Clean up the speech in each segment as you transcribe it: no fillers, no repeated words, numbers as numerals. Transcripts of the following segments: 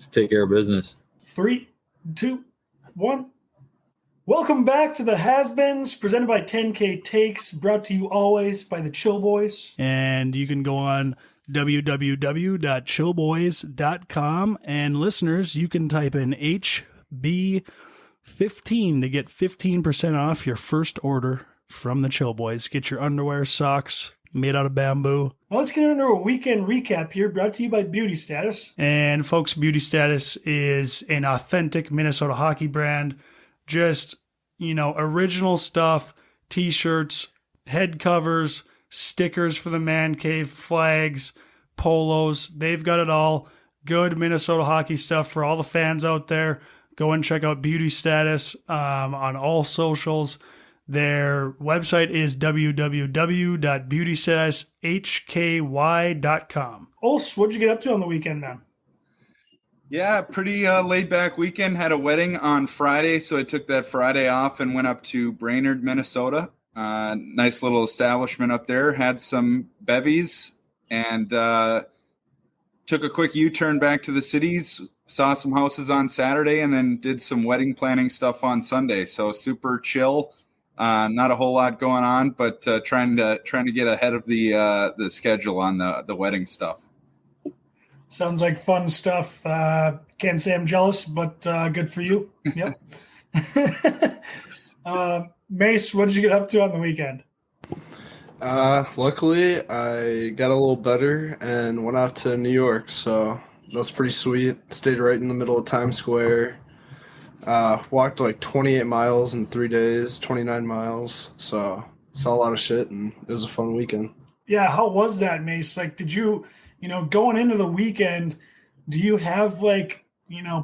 Let's take care of business. 3, 2, 1. Welcome back to the Has-Beens, presented by 10K Takes, brought to you always by the Chill Boys. And you can go on www.chillboys.com. And listeners, you can type in HB15 to get 15% off your first order from the Chill Boys. Get your underwear, socks made out of bamboo. Well, let's get into a weekend recap here, brought to you by Beauty Status. And folks, Beauty Status is an authentic Minnesota hockey brand. Just, original stuff, t-shirts, head covers, stickers for the man cave, flags, polos. They've got it all. Good Minnesota hockey stuff for all the fans out there. Go and check out Beauty Status on all socials. Their website is www.beautystatushky.com. Ols, what'd you get up to on the weekend, man? Yeah, pretty laid-back weekend. Had a wedding on Friday, so I took that Friday off and went up to Brainerd, Minnesota. Nice little establishment up there. Had some bevies and took a quick U-turn back to the cities. Saw some houses on Saturday and then did some wedding planning stuff on Sunday. So super chill. Not a whole lot going on, but trying to get ahead of the schedule on the wedding stuff. Sounds like fun stuff. Can't say I'm jealous, but good for you. Yep. Mace, what did you get up to on the weekend? Luckily, I got a little better and went out to New York, so that's pretty sweet. Stayed right in the middle of Times Square. Walked like 28 miles in 3 days, 29 miles. So saw a lot of shit, and it was a fun weekend. Yeah, how was that, Mace? Like, did you, going into the weekend, do you have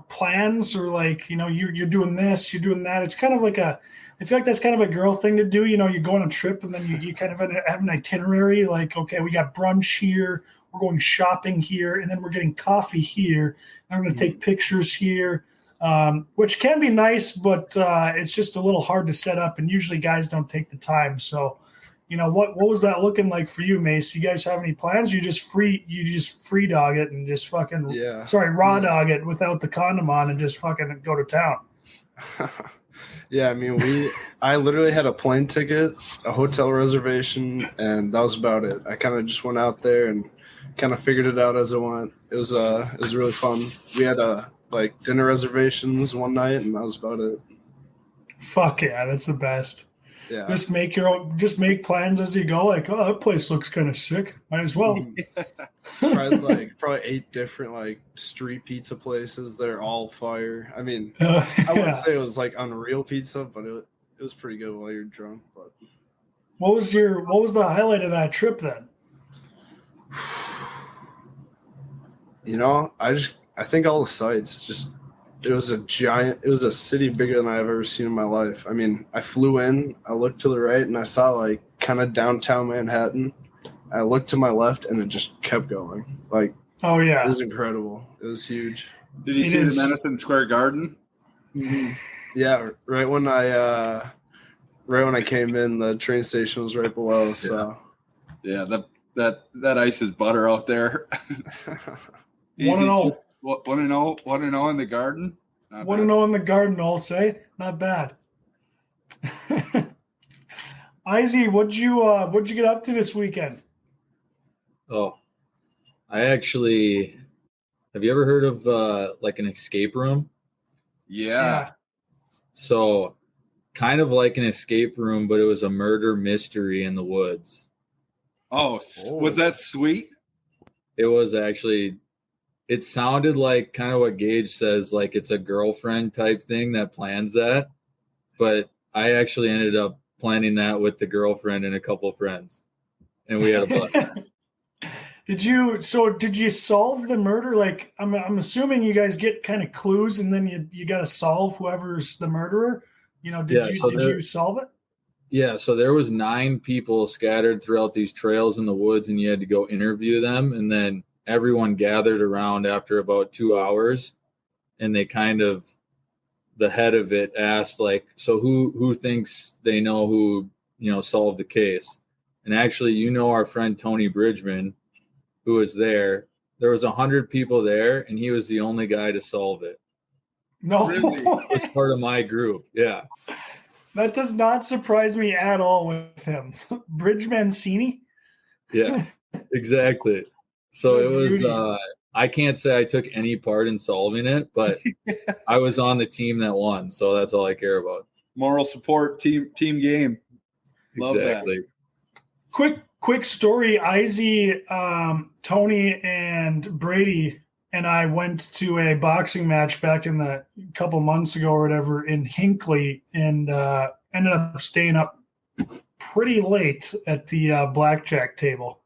plans or you're doing this, you're doing that? It's kind of like I feel like that's kind of a girl thing to do. You go on a trip and then you kind of have an itinerary. Like, okay, we got brunch here, we're going shopping here, and then we're getting coffee here. And I'm going to take pictures here. Which can be nice, but it's just a little hard to set up, and usually guys don't take the time. So, what was that looking like for you, Mace? Do you guys have any plans? You just free dog it and just fucking raw dog it without the condom on and just fucking go to town. Yeah, I mean, I literally had a plane ticket, a hotel reservation, and that was about it. I kind of just went out there and kind of figured it out as I went. It was really fun. We had dinner reservations one night, and that was about it. Fuck yeah, that's the best. Yeah. Just make plans as you go. Like, oh, that place looks kind of sick. Might as well. Tried probably 8 different street pizza places. They're all fire. I mean, I wouldn't say it was unreal pizza, but it was pretty good while you're drunk. But what was the highlight of that trip then? I think all the sites, it was a city bigger than I've ever seen in my life. I mean, I flew in, I looked to the right, and I saw kind of downtown Manhattan. I looked to my left, and it just kept going. Oh yeah, it was incredible. It was huge. Did you see the Madison Square Garden? Mm-hmm. Yeah, right when I came in, the train station was right below. So yeah, that ice is butter out there. 1-0. 1-0 in the Garden. 1-0 in the Garden, I'll say. Not bad. Izzy, what'd you get up to this weekend? Oh, have you ever heard of an escape room? Yeah. So kind of like an escape room, but it was a murder mystery in the woods. Oh. Was that sweet? It was actually. It sounded like kind of what Gage says, like it's a girlfriend type thing that plans that. But I actually ended up planning that with the girlfriend and a couple of friends. And we had a blast. Did you solve the murder? I'm assuming you guys get kind of clues and then you got to solve whoever's the murderer. Did you solve it? Yeah. So there was 9 people scattered throughout these trails in the woods, and you had to go interview them. And then everyone gathered around after about 2 hours, and they the head of it asked so who thinks they know who, solved the case. And actually, our friend Tony Bridgman, who was there, there was 100 people there, and he was the only guy to solve it. No, Really? As part of my group. Yeah. that does not surprise me at all with him. Bridge Mancini. Yeah, exactly. So Good it was, beauty. I can't say I took any part in solving it, but I was on the team that won. So that's all I care about. Moral support, team game. Love Exactly. Quick story. Izzy, Tony, and Brady and I went to a boxing match back in the couple months ago or whatever in Hinckley, and ended up staying up pretty late at the blackjack table.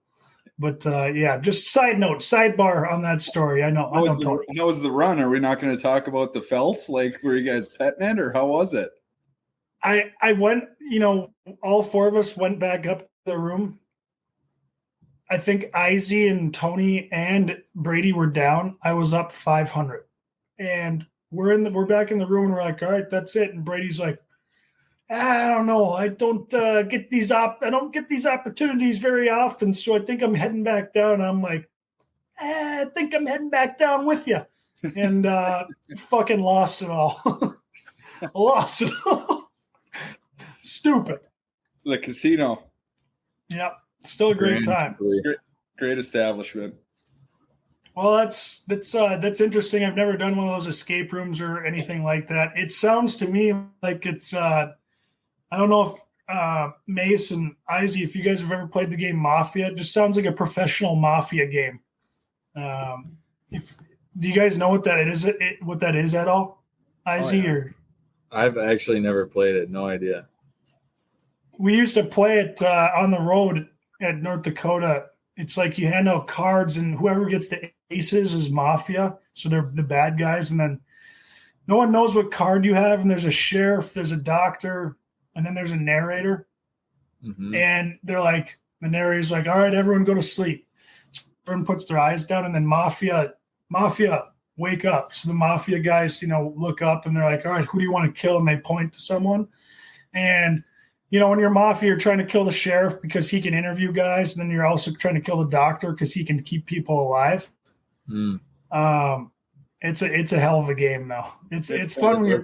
But yeah, just sidebar on that story. I know Tony. How was the run? Are we not going to talk about the felt? Like, were you guys petting it, or how was it? I went, all four of us went back up to the room. I think Izzy and Tony and Brady were down. I was up 500, and we're back in the room, and we're like, all right, that's it. And Brady's like, I don't know. I don't get these opportunities very often, so I think I'm heading back down. And I'm like, I think I'm heading back down with you, and fucking lost it all. Lost it all. Stupid. The casino. Yep. Still a great time. Great establishment. Well, that's interesting. I've never done one of those escape rooms or anything like that. It sounds to me like it's I don't know if Mace and Izzy, if you guys have ever played the game Mafia, it just sounds like a professional Mafia game. Do you guys know what that is? What that is at all, Izzy? Or I've actually never played it. No idea. We used to play it on the road at North Dakota. It's like you hand out cards, and whoever gets the aces is Mafia. So they're the bad guys. And then no one knows what card you have. And there's a sheriff, there's a doctor, and then there's a narrator. Mm-hmm. And they're like, the narrator's like, all right, everyone go to sleep. So everyone puts their eyes down, and then Mafia, wake up. So the Mafia guys, look up, and they're like, all right, who do you want to kill? And they point to someone. And when you're Mafia, you're trying to kill the sheriff because he can interview guys. And then you're also trying to kill the doctor because he can keep people alive. Mm. It's a hell of a game, though. It's fun when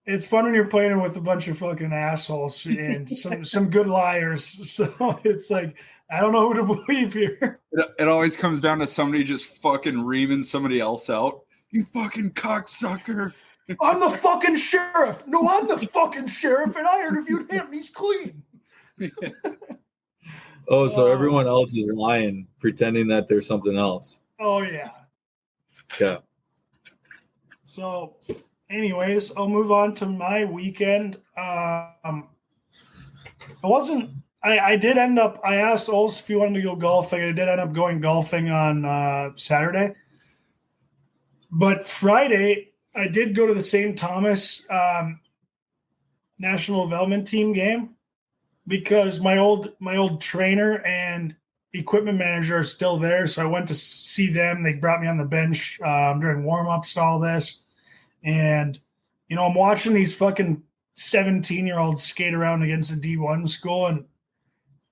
it's fun when you're playing with a bunch of fucking assholes and some good liars. So it's like, I don't know who to believe here. It always comes down to somebody just fucking reaming somebody else out. You fucking cocksucker. I'm the fucking sheriff. No, I'm the fucking sheriff, and I interviewed him. He's clean. Oh, so everyone else is lying, pretending that there's something else. Oh, yeah. Yeah. So, anyways, I'll move on to my weekend. I did end up, I asked Olson if he wanted to go golfing. I did end up going golfing on Saturday. But Friday, I did go to the St. Thomas National Development Team game because my old trainer and equipment manager are still there. So I went to see them. They brought me on the bench during warm-ups and all this. And, I'm watching these fucking 17-year-olds skate around against a D1 school, and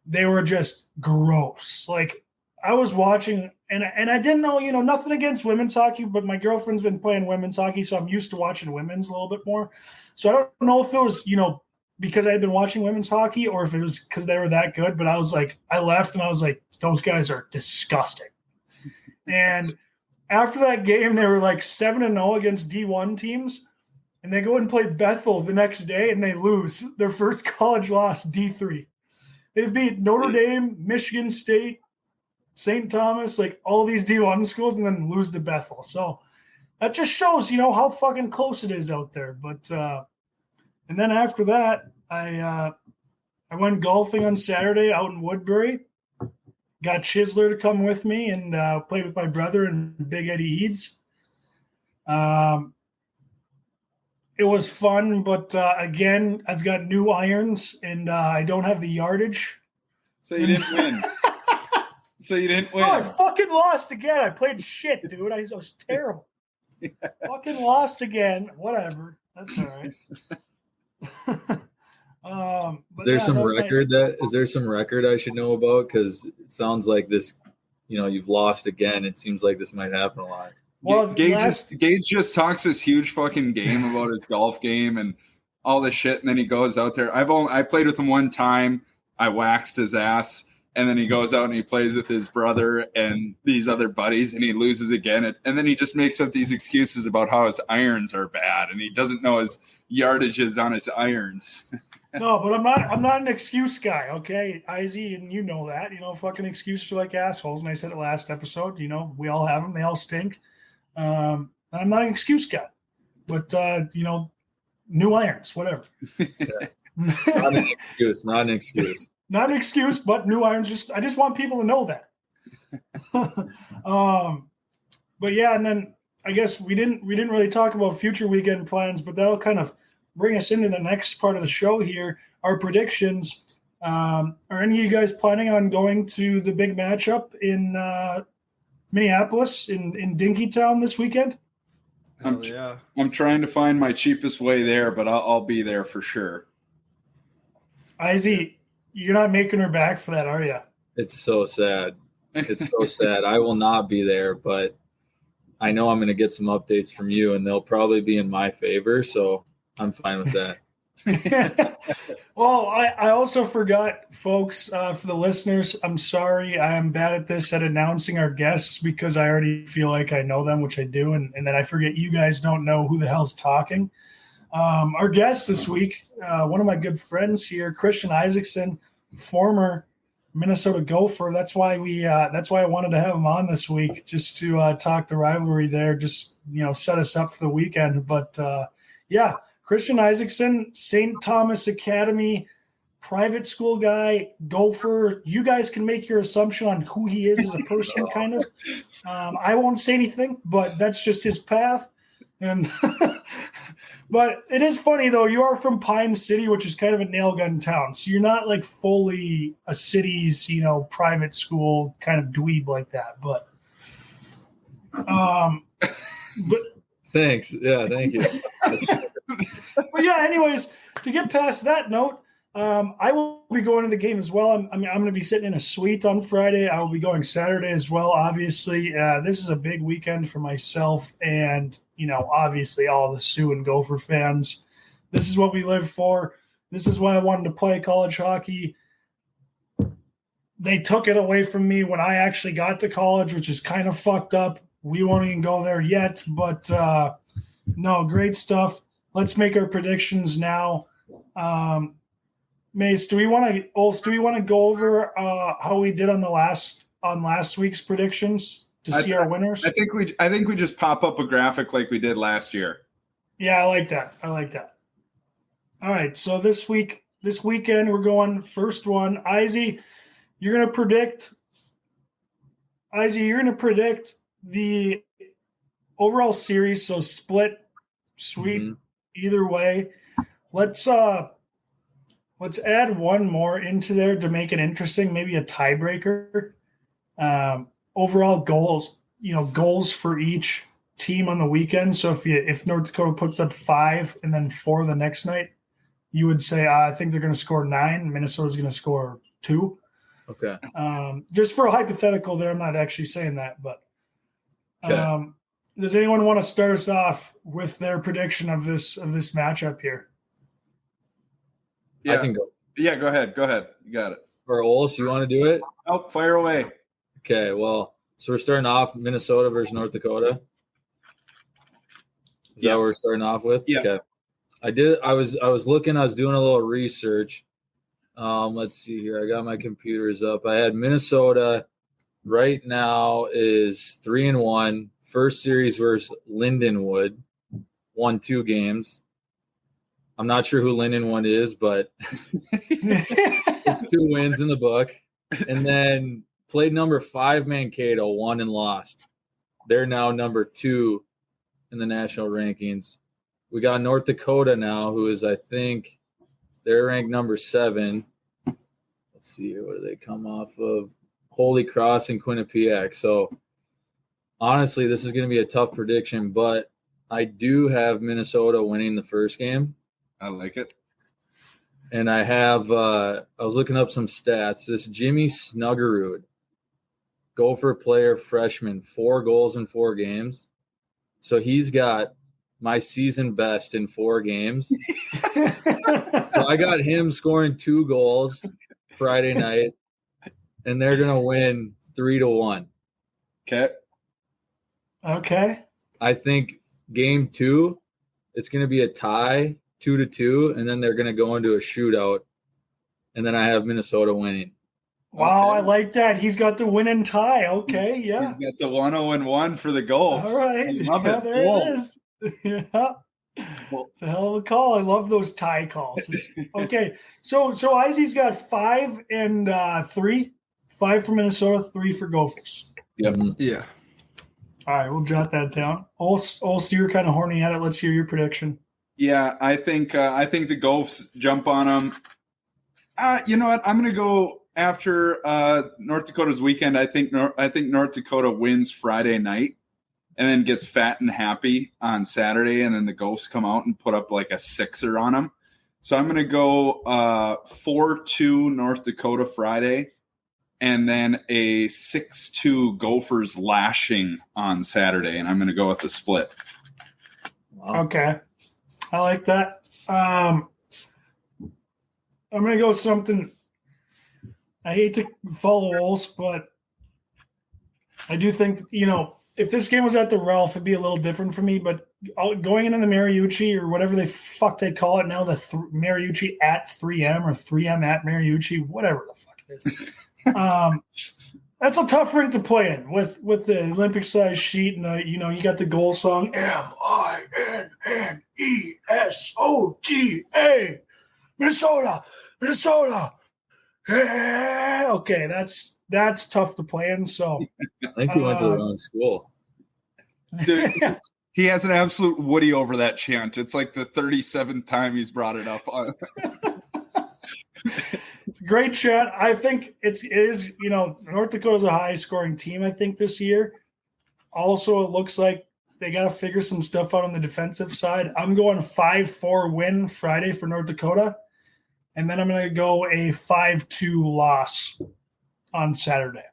they were just gross. Like, I was watching, and I didn't know, nothing against women's hockey, but my girlfriend's been playing women's hockey, so I'm used to watching women's a little bit more. So I don't know if it was, because I had been watching women's hockey or if it was because they were that good, but I was like, I left and I was like, those guys are disgusting. And after that game, they were like 7-0 against D1 teams, and they go and play Bethel the next day, and they lose their first college loss, D3. They beat Notre Dame, Michigan State, St. Thomas, like all these D1 schools, and then lose to Bethel. So that just shows, how fucking close it is out there. But and then after that, I went golfing on Saturday out in Woodbury. Got Chisler to come with me and played with my brother and Big Eddie Eads. It was fun, but again, I've got new irons and I don't have the yardage. So you didn't win. Oh, I fucking lost again. I played shit, dude. I was terrible. Yeah. Fucking lost again. Whatever. That's all right. Is there some record I should know about? Because it sounds like this you've lost again. It seems like this might happen a lot. Well, Gage just talks this huge fucking game about his golf game and all this shit, and then he goes out there. I played with him one time. I waxed his ass, and then he goes out and he plays with his brother and these other buddies, and he loses again. And then he just makes up these excuses about how his irons are bad, and he doesn't know his yardages on his irons. No, but I'm not an excuse guy, okay, Izzy, and you know that. Fucking excuses are like assholes, and I said it last episode. We all have them. They all stink. I'm not an excuse guy, but new irons, whatever. Not an excuse. Not an excuse. Not an excuse, but new irons. I just want people to know that. But yeah, and then I guess we didn't really talk about future weekend plans, but that'll kind of bring us into the next part of the show here. Our predictions. Are any of you guys planning on going to the big matchup in Minneapolis in Dinkytown this weekend? I'm trying to find my cheapest way there, but I'll be there for sure. Izzy, you're not making her back for that, are you? It's so sad. It's so sad. I will not be there, but I know I'm going to get some updates from you, and they'll probably be in my favor, so I'm fine with that. Well, I also forgot, folks, for the listeners, I'm sorry. I am bad at this, at announcing our guests, because I already feel like I know them, which I do, and then I forget you guys don't know who the hell's talking. Our guest this week, one of my good friends here, Christian Isackson, former Minnesota Gopher. That's why I wanted to have him on this week, just to talk the rivalry there, just set us up for the weekend. But yeah, Christian Isackson, St. Thomas Academy, private school guy, Gopher. You guys can make your assumption on who he is as a person, kind of. I won't say anything, but that's just his path. And but it is funny, though. You are from Pine City, which is kind of a nail gun town, so you're not like fully a city's private school kind of dweeb like that. But Thanks. Yeah, thank you. But yeah, anyways, to get past that note, I will be going to the game as well. I'm going to be sitting in a suite on Friday. I will be going Saturday as well. Obviously, this is a big weekend for myself and, obviously all the Sioux and Gopher fans. This is what we live for. This is why I wanted to play college hockey. They took it away from me when I actually got to college, which is kind of fucked up. We won't even go there yet, but no, great stuff. Let's make our predictions now. Mace, do we want to go over how we did on last week's predictions to see our winners? I think we just pop up a graphic like we did last year. Yeah, I like that. All right, so this weekend we're going first one. Izzy, you're gonna predict the overall series, so split, sweep, either way. Let's add one more into there to make it interesting, maybe a tiebreaker. Overall goals for each team on the weekend. So if North Dakota puts up 5 and then 4 the next night, you would say, I think they're going to score 9. Minnesota's going to score 2. Okay. Just for a hypothetical there, I'm not actually saying that, but okay. Does anyone want to start us off with their prediction of this matchup here? Yeah. I can go. Yeah, go ahead. You got it. Or Olson, you want to do it? Oh, fire away. Okay, well, so we're starting off Minnesota versus North Dakota. Is that what we're starting off with? Yeah. Okay. I was doing a little research. Let's see here. I got my computers up. I had Minnesota right now is 3-1. First series versus Lindenwood, won 2 games. I'm not sure who Lindenwood is, but it's 2 wins in the book. And then played number 5 Mankato, won and lost. They're now number 2 in the national rankings. We got North Dakota now, who is, I think, they're ranked number 7. Let's see here. What do they come off of? Holy Cross and Quinnipiac. So, honestly, this is going to be a tough prediction, but I do have Minnesota winning the first game. I like it. And I have I was looking up some stats. This Jimmy Snuggerud Gopher player freshman, 4 goals in 4 games. So he's got my season best in 4 games. So I got him scoring 2 goals Friday night, and they're going to win 3-1. Okay. Okay. I think game 2, it's going to be a tie, 2-2, and then they're going to go into a shootout, and then I have Minnesota winning. Wow, Okay. I like that. He's got the win and tie. Okay, yeah. He's got the 1-0-1 for the goals. All right. I love Yeah, it. there Bold. it is. Yeah. It's a hell of a call. I love those tie calls. Okay. So Izzy's got 5 and 3. 5 for Minnesota, 3 for Gophers. Yep. Yeah. All right, we'll jot that down. Olson, you're kind of horny at it. Let's hear your prediction. Yeah, I think the Gophs jump on them. You know what? I'm going to go after North Dakota's weekend. I think North Dakota wins Friday night and then gets fat and happy on Saturday, and then the Gophs come out and put up like a 6er on them. So I'm going to go 4-2 North Dakota Friday, and then a 6-2 Gophers lashing on Saturday, and I'm going to go with the split. Wow. Okay. I like that. I'm going to go something. I hate to follow Ols, but I do think, if this game was at the Ralph, it'd be a little different for me. But going into the Mariucci or whatever they call it now, the Mariucci at 3M or 3M at Mariucci, whatever the fuck it is. That's a tough rink to play in with the Olympic size sheet and you got the goal song MINNESOTA, Minnesota. Yeah. Okay, that's tough to play in. So I think he went to the wrong school. Dude, he has an absolute Woody over that chant. It's like the 37th time he's brought it up. Great chat. I think it is, North Dakota's a high scoring team, I think, this year. Also, it looks like they got to figure some stuff out on the defensive side. I'm going 5-4 win Friday for North Dakota. And then I'm going to go a 5-2 loss on Saturday.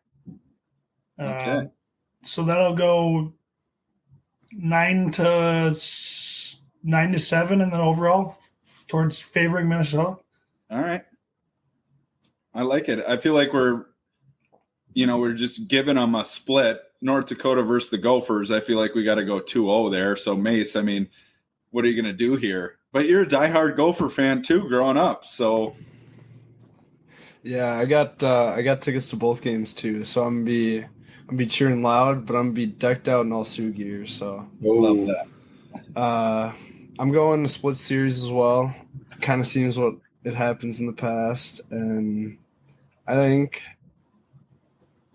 Okay. So that'll go 9-7, and then overall towards favoring Minnesota. All right. I like it. I feel like we're just giving them a split. North Dakota versus the Gophers. I feel like we got to go 2-0 there. So Mace, I mean, what are you going to do here? But you're a diehard Gopher fan too, growing up. So yeah, I got tickets to both games too. So I'm gonna be cheering loud, but I'm gonna be decked out in all Sioux gear. So love that. I'm going to split series as well. Kind of seems what it happens in the past, and I think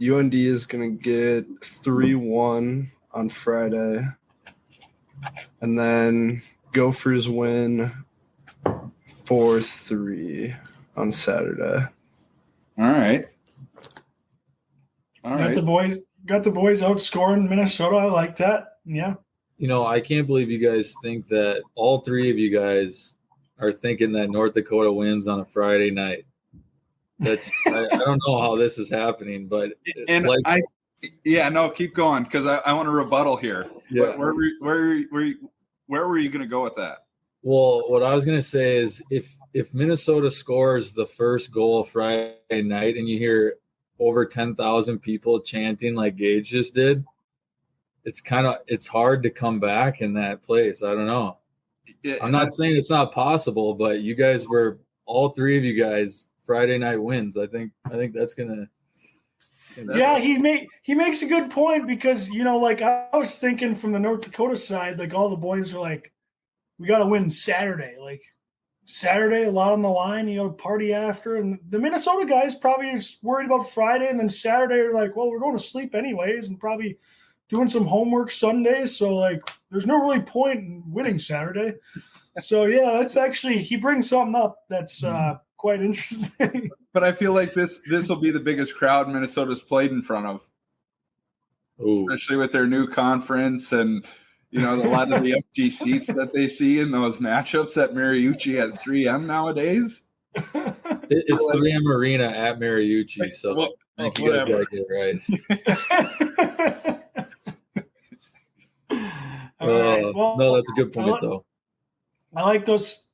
UND is gonna get 3-1 on Friday, and then Gophers win 4-3 on Saturday. All right. Got the boys outscoring Minnesota. I like that. Yeah. I can't believe you guys think that all 3 of you guys are thinking that North Dakota wins on a Friday night. That's I don't know how this is happening, but keep going because I want to rebuttal here. Yeah. Where were you going to go with that? Well, what I was going to say is if Minnesota scores the first goal Friday night and you hear over 10,000 people chanting like Gage just did, it's hard to come back in that place. I don't know. I'm not saying it's not possible, but you guys were all 3 of you guys Friday night wins. I think that's gonna. Yeah, he makes a good point because like I was thinking from the North Dakota side, like all the boys are like, we got to win Saturday. Like Saturday, a lot on the line. Party after, and the Minnesota guys probably just worried about Friday, and then Saturday are like, well, we're going to sleep anyways, and probably doing some homework Sunday. So like, there's no really point in winning Saturday. So yeah, that's actually he brings something up that's quite interesting. But I feel like this will be the biggest crowd Minnesota's played in front of. Ooh. Especially with their new conference and a lot of the empty seats that they see in those matchups at Mariucci at 3M nowadays. It's 3M Arena at Mariucci. So I think you guys got to get it right. All right. Well, no, that's a good point, though. I like those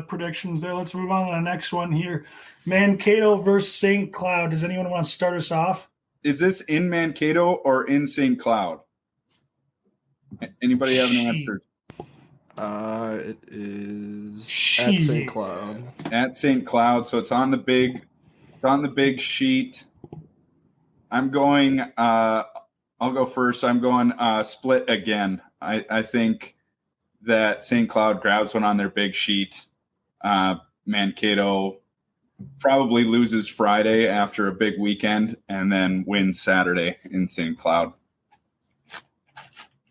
predictions there. Let's move on to the next one here. Mankato versus St. Cloud. Does anyone want to start us off? Is this in Mankato or in St. Cloud? Anybody have an answer? It is at St. Cloud. At St. Cloud, so it's on the big sheet. I'm going I'll go first. I'm going split again. I think that St. Cloud grabs one on their big sheet. Mankato probably loses Friday after a big weekend and then wins Saturday in St. Cloud.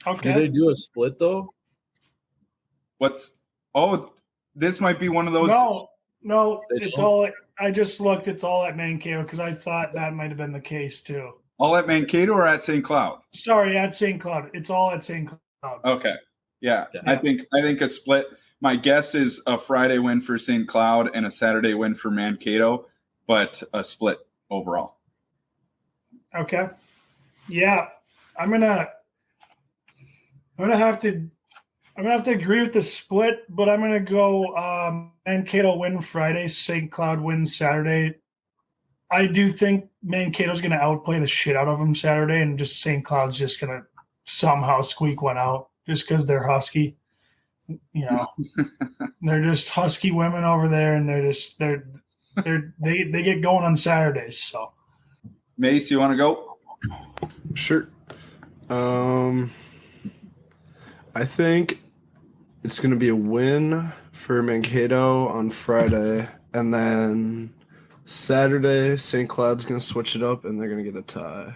Okay. Do they do a split, though? This might be one of those. No, it's all. I just looked. It's all at Mankato because I thought that might have been the case too. All at Mankato or at St. Cloud? Sorry, at St. Cloud. It's all at St. Cloud. Okay. Yeah. I think a split. My guess is a Friday win for St. Cloud and a Saturday win for Mankato, but a split overall. Okay. Yeah, I'm gonna have to agree with the split, but I'm gonna go Mankato win Friday, St. Cloud wins Saturday. I do think Mankato's gonna outplay the shit out of them Saturday, and just St. Cloud's just gonna somehow squeak one out just because they're Husky. You know, they're just Husky women over there, and they get going on Saturdays. So, Mace, you want to go? Sure. I think it's going to be a win for Mankato on Friday, and then Saturday, St. Cloud's going to switch it up, and they're going to get a tie.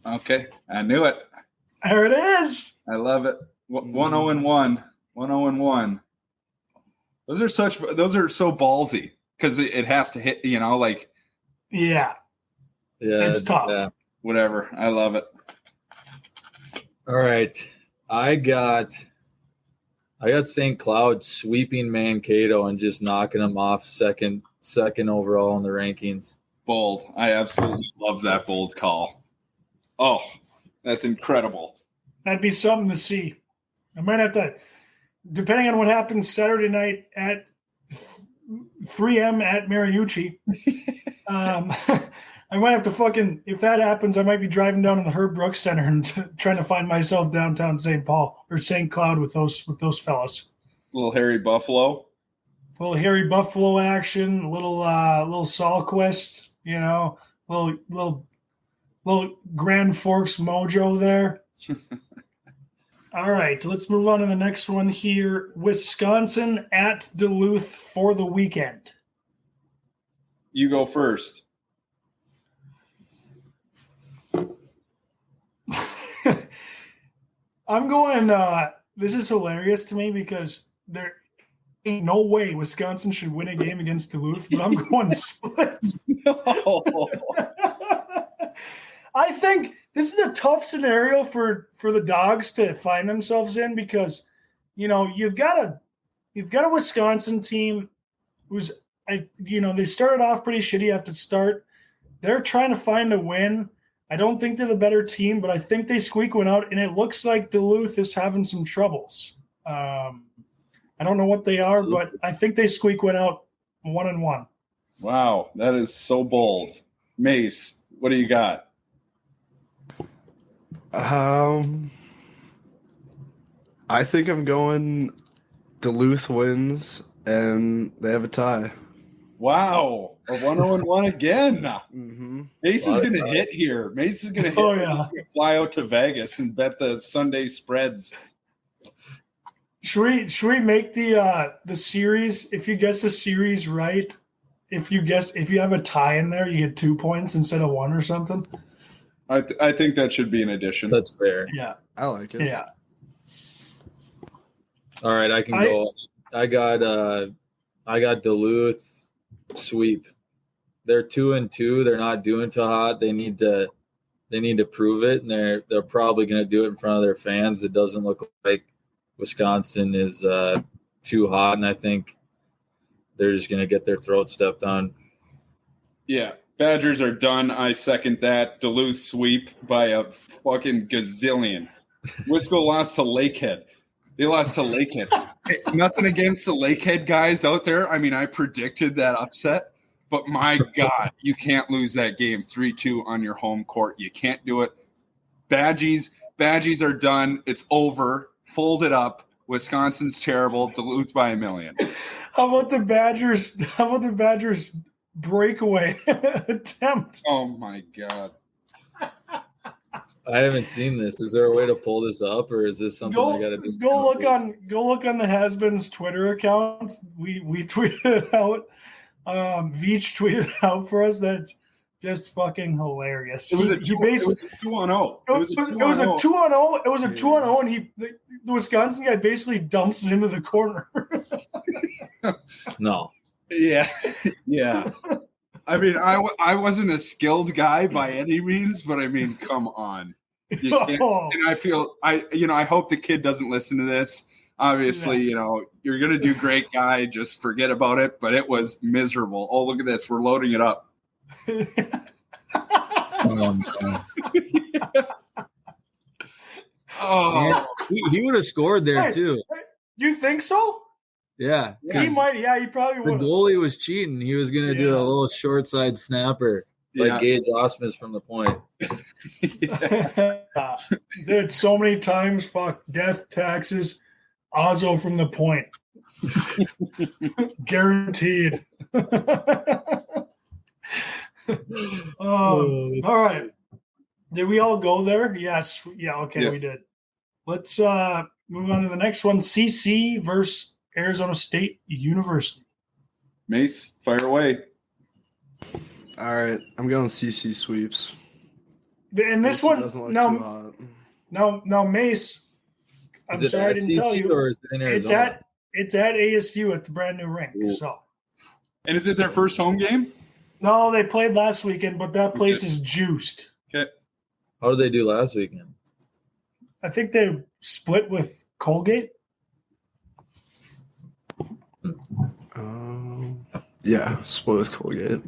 Okay, I knew it. There it is. I love it. 1-0-1. 1-0-1. Those are so ballsy because it has to hit. You know, like yeah, it's tough. Yeah. Whatever. I love it. All right. I got St. Cloud sweeping Mankato and just knocking them off second overall in the rankings. Bold. I absolutely love that bold call. Oh, that's incredible. That'd be something to see. I might have to, depending on what happens Saturday night at 3M at Mariucci. I might have to if that happens, I might be driving down to the Herb Brooks Center and trying to find myself downtown St. Paul or St. Cloud with those fellas. Little Harry Buffalo. Little Harry Buffalo action, little Salquist, you know, little Grand Forks mojo there. All right, let's move on to the next one here. Wisconsin at Duluth for the weekend. You go first. I'm going this is hilarious to me because there ain't no way Wisconsin should win a game against Duluth, but I'm going split. No. I think this is a tough scenario for the Dogs to find themselves in because, you know, you've got a Wisconsin team who's they started off pretty shitty at the start. They're trying to find a win. I don't think they're the better team, but I think they squeak one out, and it looks like Duluth is having some troubles. I don't know what they are, but I think they squeak one out 1-1. Wow, that is so bold. Mace, what do you got? I think I'm going Duluth wins, and they have a tie. Wow, a 1-0-1 again. Mm-hmm. Mace is going to hit here. Mace is going to hit. Oh, yeah. He's gonna fly out to Vegas and bet the Sunday spreads. Should we make the series? If you guess the series right, if you have a tie in there, you get 2 points instead of 1 or something. I think that should be an addition. That's fair. Yeah, I like it. Yeah. All right, I can go. I got Duluth sweep. They're 2-2. They're not doing too hot. They need to prove it, and they're probably going to do it in front of their fans. It doesn't look like Wisconsin is too hot, and I think they're just going to get their throat stepped on. Yeah, Badgers are done. I second that. Duluth sweep by a fucking gazillion. Wisco lost to Lakehead. They lost to Lakehead. Hey, nothing against the Lakehead guys out there. I mean, I predicted that upset, but my God, you can't lose that game 3-2 on your home court. You can't do it. Badgies are done. It's over. Fold it up. Wisconsin's terrible. Duluth by 1,000,000. How about the Badgers breakaway attempt? Oh my God. I haven't seen this. Is there a way to pull this up, or is this something I got to do? Go look on the Has-Beens Twitter account. We tweeted it out. Veach tweeted it out for us. That's just fucking hilarious. It was a 2-on-0. It was a 2-on-0. It was a 2-on-0, and the Wisconsin guy basically dumps it into the corner. No. Yeah. I mean, I wasn't a skilled guy by any means, but I mean, come on. You can't, and I hope the kid doesn't listen to this. Obviously, you're going to do great, guy. Just forget about it. But it was miserable. Oh, look at this. We're loading it up. Oh, he would have scored there too. You think so? Yeah. He might. Yeah, he probably would. The goalie was cheating. He was going to do a little short side snapper like Gage Ausmus from the point. Dude, so many times, fuck, death, taxes, Ozzo from the point. Guaranteed. All right. Did we all go there? Yes. Yeah, okay, we did. Let's move on to the next one. CC versus Arizona State University. Mace, fire away. All right, I'm going CC sweeps. And this one, doesn't look too hot. No, Mace. I'm sorry I didn't tell you. Or is it in Arizona? It's at ASU at the brand new rink. Ooh. So. And is it their first home game? No, they played last weekend, but that place is juiced. Okay. How did they do last weekend? I think they split with Colgate. Yeah, split with Colgate.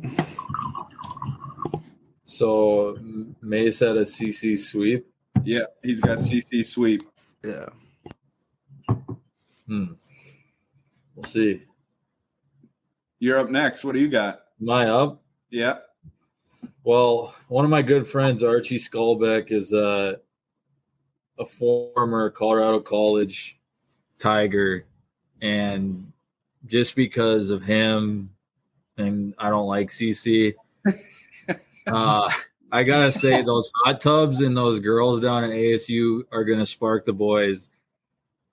So Mace had a CC sweep. Yeah, he's got CC sweep. Yeah. We'll see. You're up next. What do you got? Am I up? Yeah. Well, one of my good friends, Archie Skulbeck, is a former Colorado College Tiger, and just because of him, and I don't like CC, I gotta say those hot tubs and those girls down at ASU are gonna spark the boys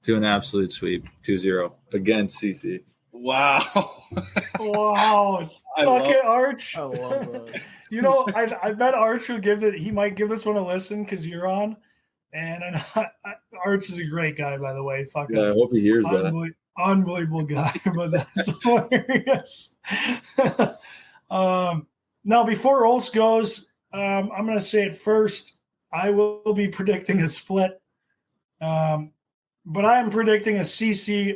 to an absolute sweep, 2-0 against CC. Wow. Wow. Suck it, Arch. I love that. I bet Arch will he might give this one a listen because you're on. And Arch is a great guy, by the way. Fucking I hope he hears that. Unbelievable guy, but that's hilarious. Now, before Olson goes, I'm going to say it first. I will be predicting a split, but I am predicting a CC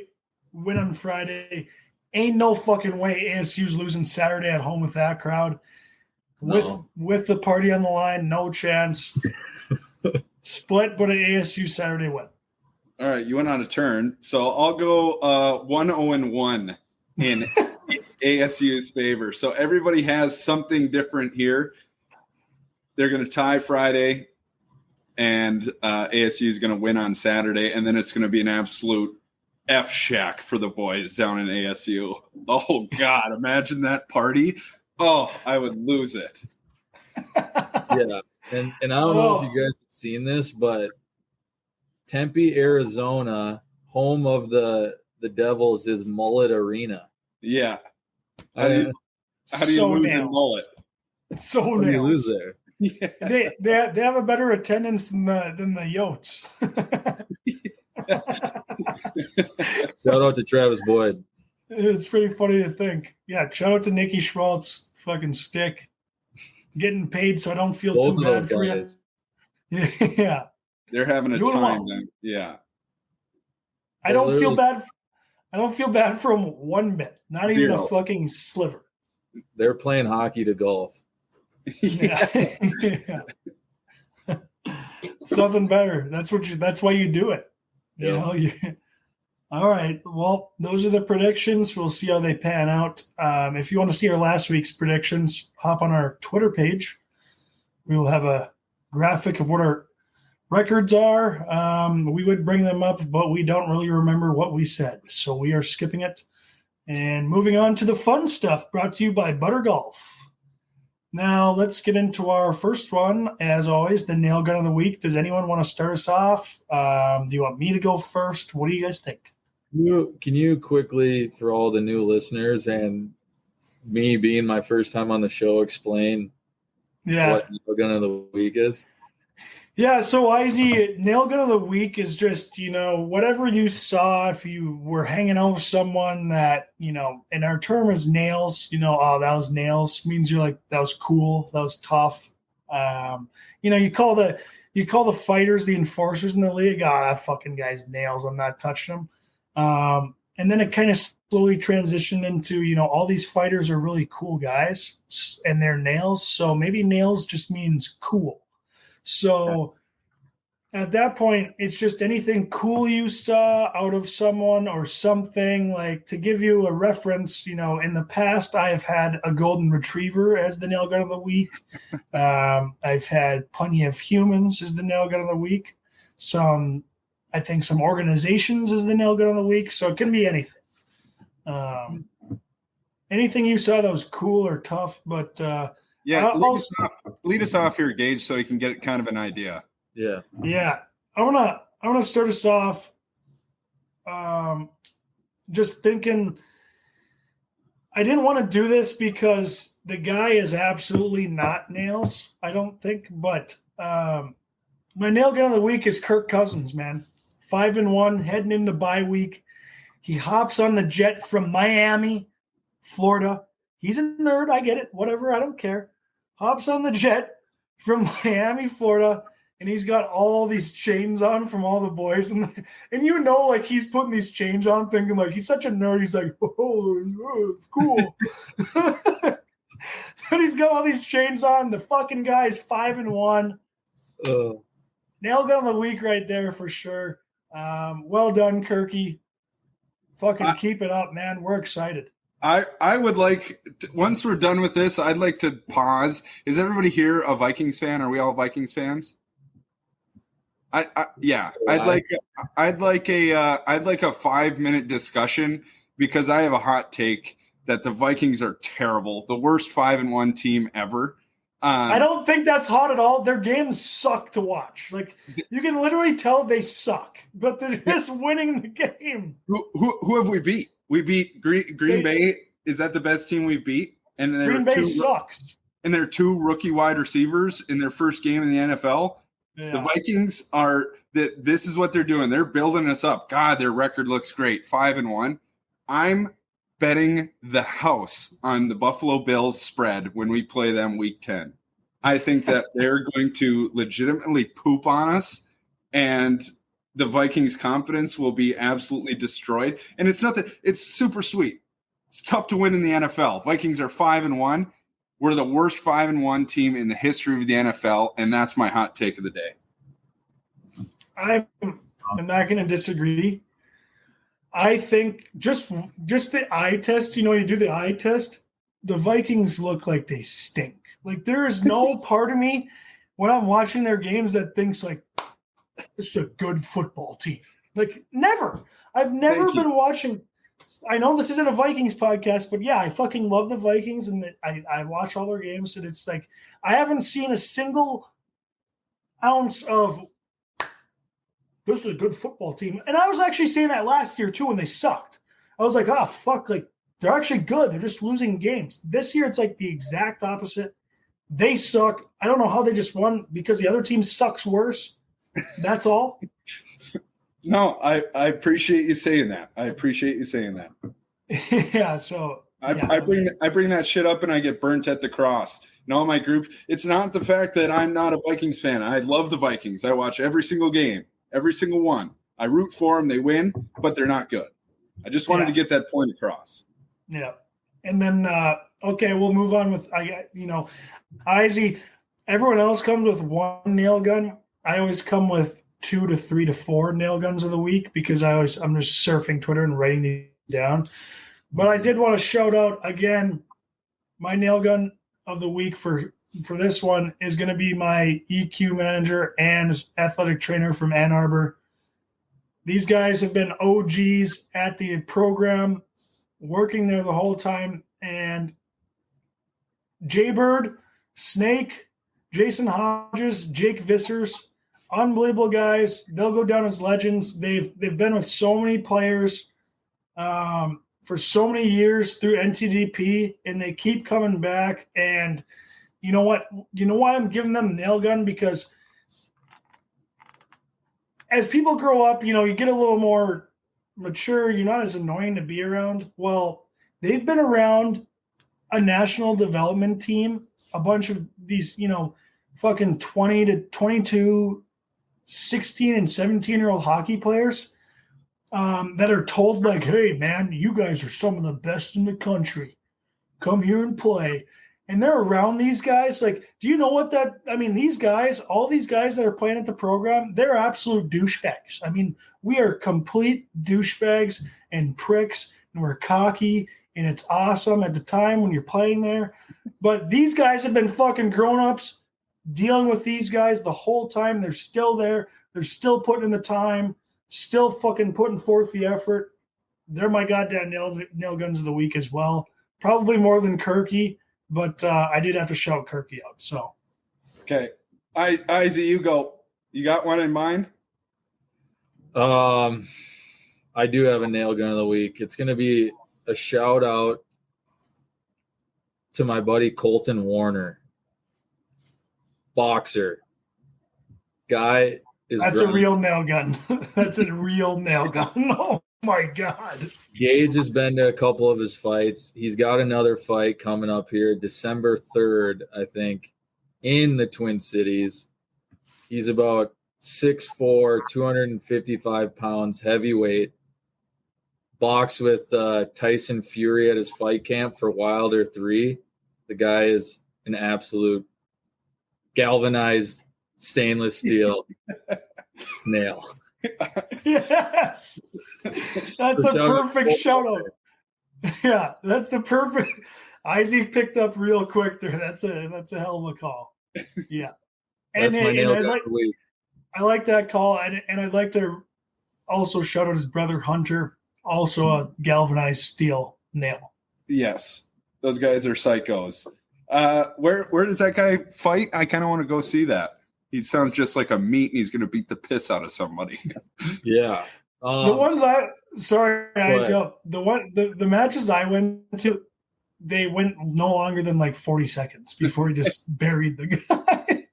win on Friday. Ain't no fucking way ASU's losing Saturday at home with that crowd. With the party on the line, no chance. Split, but an ASU Saturday win. All right, you went on a turn. So I'll go 1-0-1 in ASU's favor. So everybody has something different here. They're going to tie Friday, and ASU is going to win on Saturday, and then it's going to be an absolute F-shack for the boys down in ASU. Oh, God, imagine that party. Oh, I would lose it. Yeah, and I don't know if you guys have seen this, but Tempe, Arizona, home of the Devils, is Mullet Arena. Yeah. How do you lose in Mullet? It's so How do you lose there? Yeah. They have a better attendance than the Yotes. Shout out to Travis Boyd. It's pretty funny to think. Yeah, shout out to Nikki Schmaltz, fucking stick. Getting paid so I don't feel Both too bad for you. Yeah. They're having a time. Yeah. I don't feel bad. I don't feel bad for them one bit. Not even a fucking sliver. They're playing hockey to golf. Yeah. Yeah. It's nothing better. That's why you do it. You know, all right. Well, those are the predictions. We'll see how they pan out. If you want to see our last week's predictions, hop on our Twitter page. We will have a graphic of what our records are. We would bring them up, but we don't really remember what we said. So we are skipping it. And moving on to the fun stuff brought to you by Butter Golf. Now let's get into our first one. As always, the nail gun of the week. Does anyone want to start us off? Do you want me to go first? What do you guys think? Can you quickly, for all the new listeners and me being my first time on the show, explain what nail gun of the week is? Yeah, so Izzy, nail gun of the week is just, whatever you saw, if you were hanging out with someone that, and our term is nails, oh, that was nails, means you're like, that was cool, that was tough. You call the fighters, the enforcers in the league, that fucking guy's nails, I'm not touching him. And then it kind of slowly transitioned into, all these fighters are really cool guys and they're nails. So maybe nails just means cool. So at that point, it's just anything cool you saw out of someone or something. Like, to give you a reference, in the past, I have had a golden retriever as the nail gun of the week. I've had plenty of humans as the nail gun of the week. Some organizations as the nail gun of the week. So it can be anything. Anything you saw that was cool or tough, but lead us off here, Gage, so you can get kind of an idea. Yeah. I wanna start us off. Just thinking, I didn't want to do this because the guy is absolutely not nails, I don't think. But my nail gun of the week is Kirk Cousins, man. 5-1, heading into bye week. He hops on the jet from Miami, Florida. He's a nerd. I get it. Whatever. I don't care. Hops on the jet from Miami, Florida, and he's got all these chains on from all the boys. And like, he's putting these chains on thinking, like, he's such a nerd. He's like, oh it's cool. But he's got all these chains on. The fucking guy is 5-1. Nail gun of the week right there for sure. Well done, Kirky. Fucking keep it up, man. We're excited. I would like, once we're done with this, I'd like to pause. Is everybody here a Vikings fan? Are we all Vikings fans? I'd like a 5-minute discussion, because I have a hot take that the Vikings are terrible, the worst 5-1 team ever. I don't think that's hot at all. Their games suck to watch. Like, you can literally tell they suck, but they're just winning the game. Who have we beat? We beat Green Bay. Is that the best team we've beat? And Green Bay sucks. And they're 2 rookie wide receivers in their first game in the NFL. Yeah. The Vikings this is what they're doing. They're building us up. God, their record looks great. 5-1. I'm betting the house on the Buffalo Bills spread when we play them week 10. I think that they're going to legitimately poop on us, and the Vikings' confidence will be absolutely destroyed. And it's super sweet. It's tough to win in the NFL. Vikings are 5-1. We're the worst 5-1 team in the history of the NFL, and that's my hot take of the day. I'm not going to disagree. I think just the eye test, you do the eye test, the Vikings look like they stink. Like, there is no part of me when I'm watching their games that thinks, like, this is a good football team. Like, never. I've never been watching. I know this isn't a Vikings podcast, but yeah, I fucking love the Vikings, and I watch all their games, and it's like, I haven't seen a single ounce of, this is a good football team. And I was actually saying that last year too when they sucked. I was like, fuck, like, they're actually good. They're just losing games. This year it's like the exact opposite. They suck. I don't know how they just won, because the other team sucks worse. That's all. No, I appreciate you saying that. Yeah, so I bring that shit up and I get burnt at the cross. In all my group, it's not the fact that I'm not a Vikings fan. I love the Vikings. I watch every single game. Every single one. I root for them. They win, but they're not good. I just wanted to get that point across. Yeah. And then Okay, we'll move on with Izzy. Everyone else comes with one nail gun. I always come with 2 to 3 to 4 nail guns of the week because I'm just surfing Twitter and writing these down. But I did want to shout out again. My nail gun of the week for this one is going to be my EQ manager and athletic trainer from Ann Arbor. These guys have been OGs at the program, working there the whole time. And Jaybird, Snake, Jason Hodges, Jake Vissers, unbelievable guys. They'll go down as legends. They've been with so many players for so many years through NTDP, and they keep coming back. And you know what? You know why I'm giving them nail gun? Because as people grow up, you get a little more mature. You're not as annoying to be around. Well, they've been around a national development team, a bunch of these, fucking 20 to 22, 16 and 17-year-old hockey players that are told like, hey, man, you guys are some of the best in the country. Come here and play. And they're around these guys. Like, do you know what that – these guys, all these guys that are playing at the program, they're absolute douchebags. We are complete douchebags and pricks, and we're cocky, and it's awesome at the time when you're playing there. But these guys have been fucking grown-ups dealing with these guys the whole time. They're still there. They're still putting in the time, still fucking putting forth the effort. They're my goddamn nail guns of the week as well. Probably more than Kirky, but I did have to shout Kirky out. So, okay. Izzy, you go. You got one in mind? I do have a nail gun of the week. It's going to be a shout out to my buddy Colton Warner. Boxer. Guy is That's a real nail gun. That's a real nail gun. Oh my God. Gage has been to a couple of his fights. He's got another fight coming up here December 3rd, I think, in the Twin Cities. He's about 6'4", 255 pounds, heavyweight. Boxed with Tyson Fury at his fight camp for Wilder 3. The guy is an absolute galvanized stainless steel nail. Yes. That's a perfect shout out. Yeah, that's the perfect. Isaac picked up real quick there. That's a hell of a call. Yeah. And, That's my nail gun of the week. I like that call. And I'd like to also shout out his brother Hunter, also a galvanized steel nail. Yes. Those guys are psychos. Where does that guy fight? I kind of want to go see that. He sounds just like a meat, and he's going to beat the piss out of somebody. Yeah. The matches I went to, they went no longer than like 40 seconds before he just buried the guy.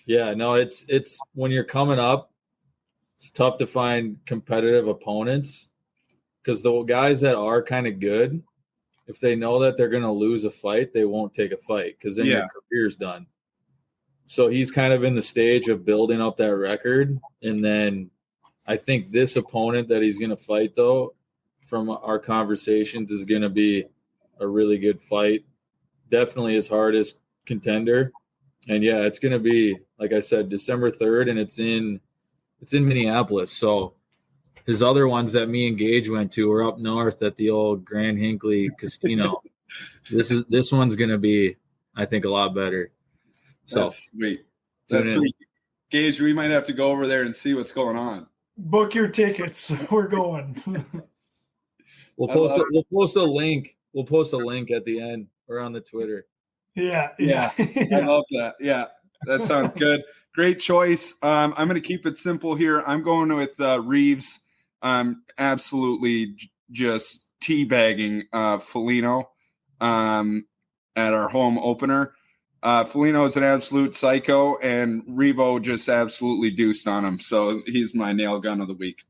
Yeah, no, it's when you're coming up, it's tough to find competitive opponents because the guys that are kind of good, if they know that they're going to lose a fight, they won't take a fight because then your career's done. So he's kind of in the stage of building up that record. And then I think this opponent that he's going to fight, though, from our conversations is going to be a really good fight. Definitely his hardest contender. And, yeah, it's going to be, like I said, December 3rd, and it's in Minneapolis. So his other ones that me and Gage went to were up north at the old Grand Hinckley Casino. This one's going to be, I think, a lot better. So that's sweet. That's sweet. Gage, we might have to go over there and see what's going on. Book your tickets. We're going. We'll post a link. We'll post a link at the end or on the Twitter. Yeah. I love that. Yeah, that sounds good. Great choice. I'm going to keep it simple here. I'm going with Reeves. I'm absolutely just teabagging Foligno at our home opener. Foligno is an absolute psycho, and Revo just absolutely deuced on him. So he's my nail gun of the week.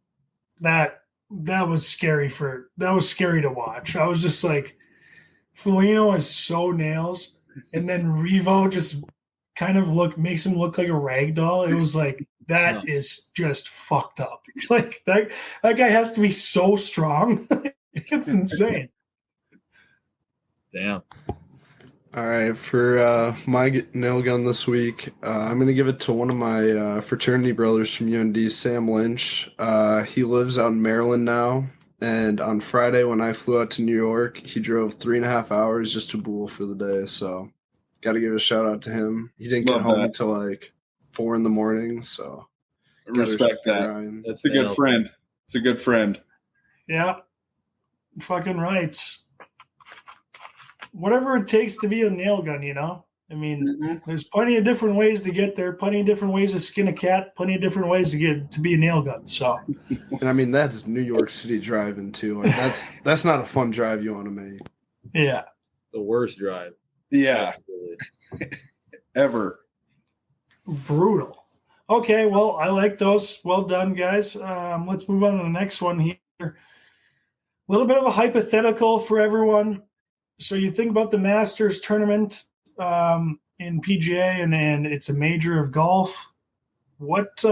That was scary to watch. I was just like, Foligno is so nails, and then Revo just kind of makes him look like a rag doll. It was like that is just fucked up. Like that guy has to be so strong. It's insane. Damn. All right, for my nail gun this week, I'm going to give it to one of my fraternity brothers from UND, Sam Lynch. He lives out in Maryland now, and on Friday when I flew out to New York, he drove 3.5 hours just to Boole for the day, so got to give a shout out to him. He didn't get home until like 4 a.m, so respect that. Ryan. That's a good friend. It's a good friend. Yeah, fucking right. Whatever it takes to be a nail gun, you know? I mean, there's plenty of different ways to get there, plenty of different ways to skin a cat, plenty of different ways to get to be a nail gun. So, and I mean, that's New York City driving too. Like, that's not a fun drive you want to make. Yeah. The worst drive. Yeah. Ever. Brutal. Okay, well, I like those. Well done, guys. Let's move on to the next one here. A little bit of a hypothetical for everyone. So you think about the Masters tournament in PGA, and it's a major of golf. What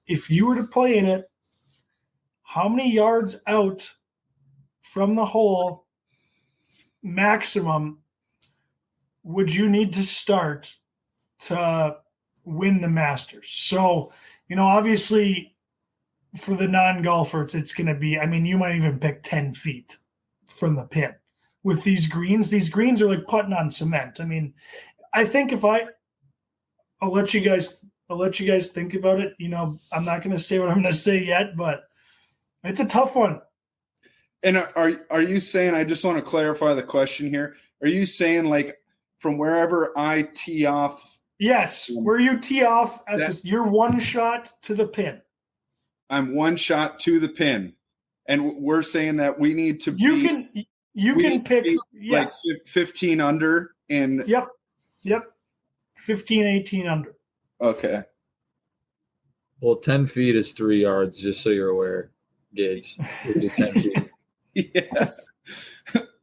if you were to play in it? How many yards out from the hole maximum would you need to start to win the Masters? So, you know, obviously for the non-golfers, it's going to be, I mean, you might even pick 10 feet from the pin. With these greens are like putting on cement. I mean, I think if I'll let you guys think about it. You know, I'm not going to say what I'm going to say yet, but it's a tough one. And are you saying, I just want to clarify the question here. Are you saying like from wherever I tee off? Yes. Where you tee off at you're one shot to the pin. I'm one shot to the pin. And we're saying that we need to You can pick like 15 under and Yep. 15, 18 under. Okay. Well, 10 feet is 3 yards, just so you're aware, Gage. 10 feet. Yeah.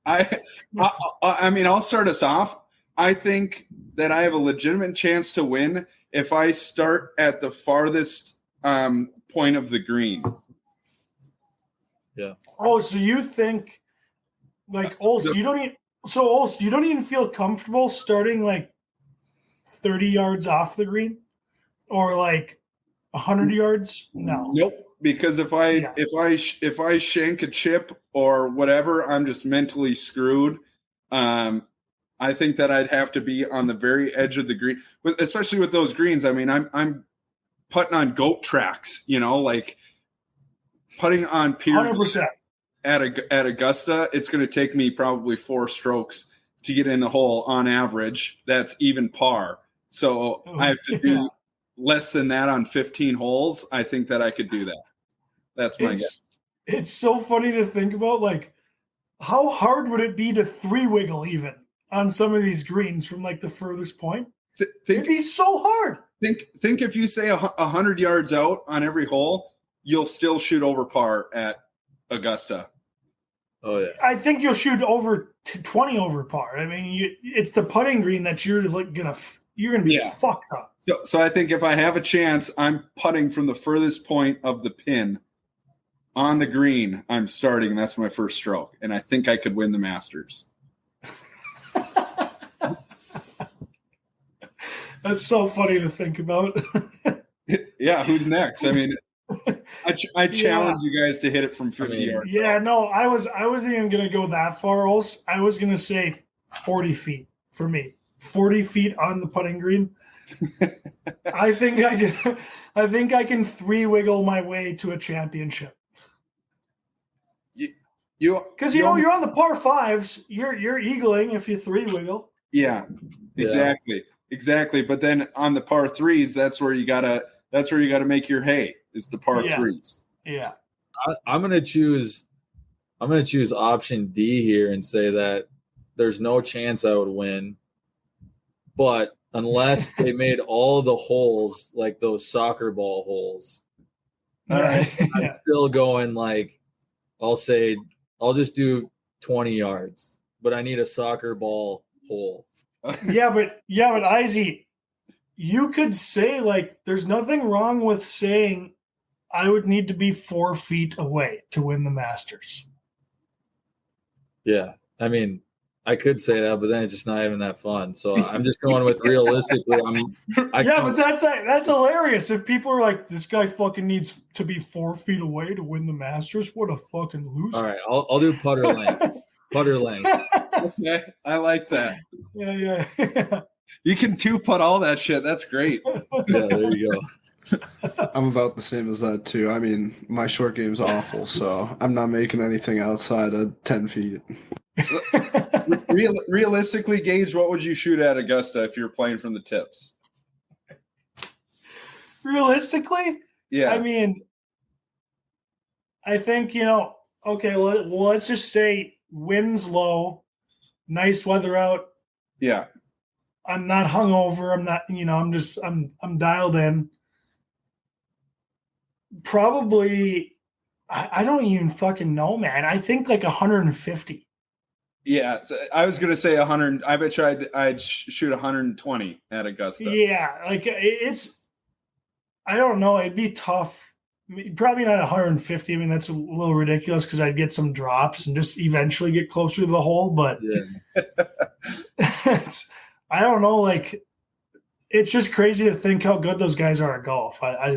I mean, I'll start us off. I think that I have a legitimate chance to win if I start at the farthest point of the green. Yeah. Oh, so you think like Olson, you don't even feel comfortable starting like 30 yards off the green or like 100 yards? No. Nope. Because if I shank a chip or whatever, I'm just mentally screwed. I think that I'd have to be on the very edge of the green, especially with those greens. I mean, I'm putting on goat tracks, you know, like putting on pier 100%. at Augusta. It's going to take me probably 4 strokes to get in the hole on average. That's even par. So I have to do less than that on 15 holes. I think that I could do that. That's my guess. It's so funny to think about, like, how hard would it be to 3-wiggle even on some of these greens from like the furthest point? It'd be so hard. Think if you say 100 yards out on every hole, you'll still shoot over par at Augusta. Oh yeah. I think you'll shoot over 20 over par. I mean, it's the putting green that you're like gonna be fucked up. So I think if I have a chance, I'm putting from the furthest point of the pin on the green. I'm starting. That's my first stroke, and I think I could win the Masters. That's so funny to think about. Yeah, who's next? I mean, I challenge you guys to hit it from 50 yards. Yeah, no, I wasn't even gonna go that far, Olson. I was gonna say 40 feet for me. 40 feet on the putting green. I think I can 3-wiggle my way to a championship. Because you're on the par 5s, you're eagling if you 3-wiggle. Yeah, exactly. But then on the par 3s, that's where you gotta make your hay. Is the par 3s. Yeah. I'm gonna choose option D here and say that there's no chance I would win, but unless they made all the holes like those soccer ball holes, I'm still going like I'll just do 20 yards, but I need a soccer ball hole. Yeah, but Izzy, you could say like there's nothing wrong with saying I would need to be 4 feet away to win the Masters. Yeah. I mean, I could say that, but then it's just not even that fun. So I'm just going with realistically. But that's hilarious. If people are like, this guy fucking needs to be 4 feet away to win the Masters, what a fucking loser. All right, I'll do putter length. Putter length. Okay, I like that. Yeah. You can 2-putt all that shit. That's great. Yeah, there you go. I'm about the same as that too. I mean, my short game's awful, so I'm not making anything outside of 10 feet. Realistically, Gage, what would you shoot at Augusta if you were playing from the tips? Realistically? Yeah. I mean, I think, okay, let's just say winds low, nice weather out. Yeah. I'm not hungover. I'm not, I'm dialed in. Probably, I don't even fucking know, man. I think like 150. Yeah, so I was gonna say 100. I bet you I'd shoot 120 at Augusta. Yeah, like I don't know. It'd be tough. Probably not 150. I mean, that's a little ridiculous because I'd get some drops and just eventually get closer to the hole. But I don't know. Like, it's just crazy to think how good those guys are at golf. I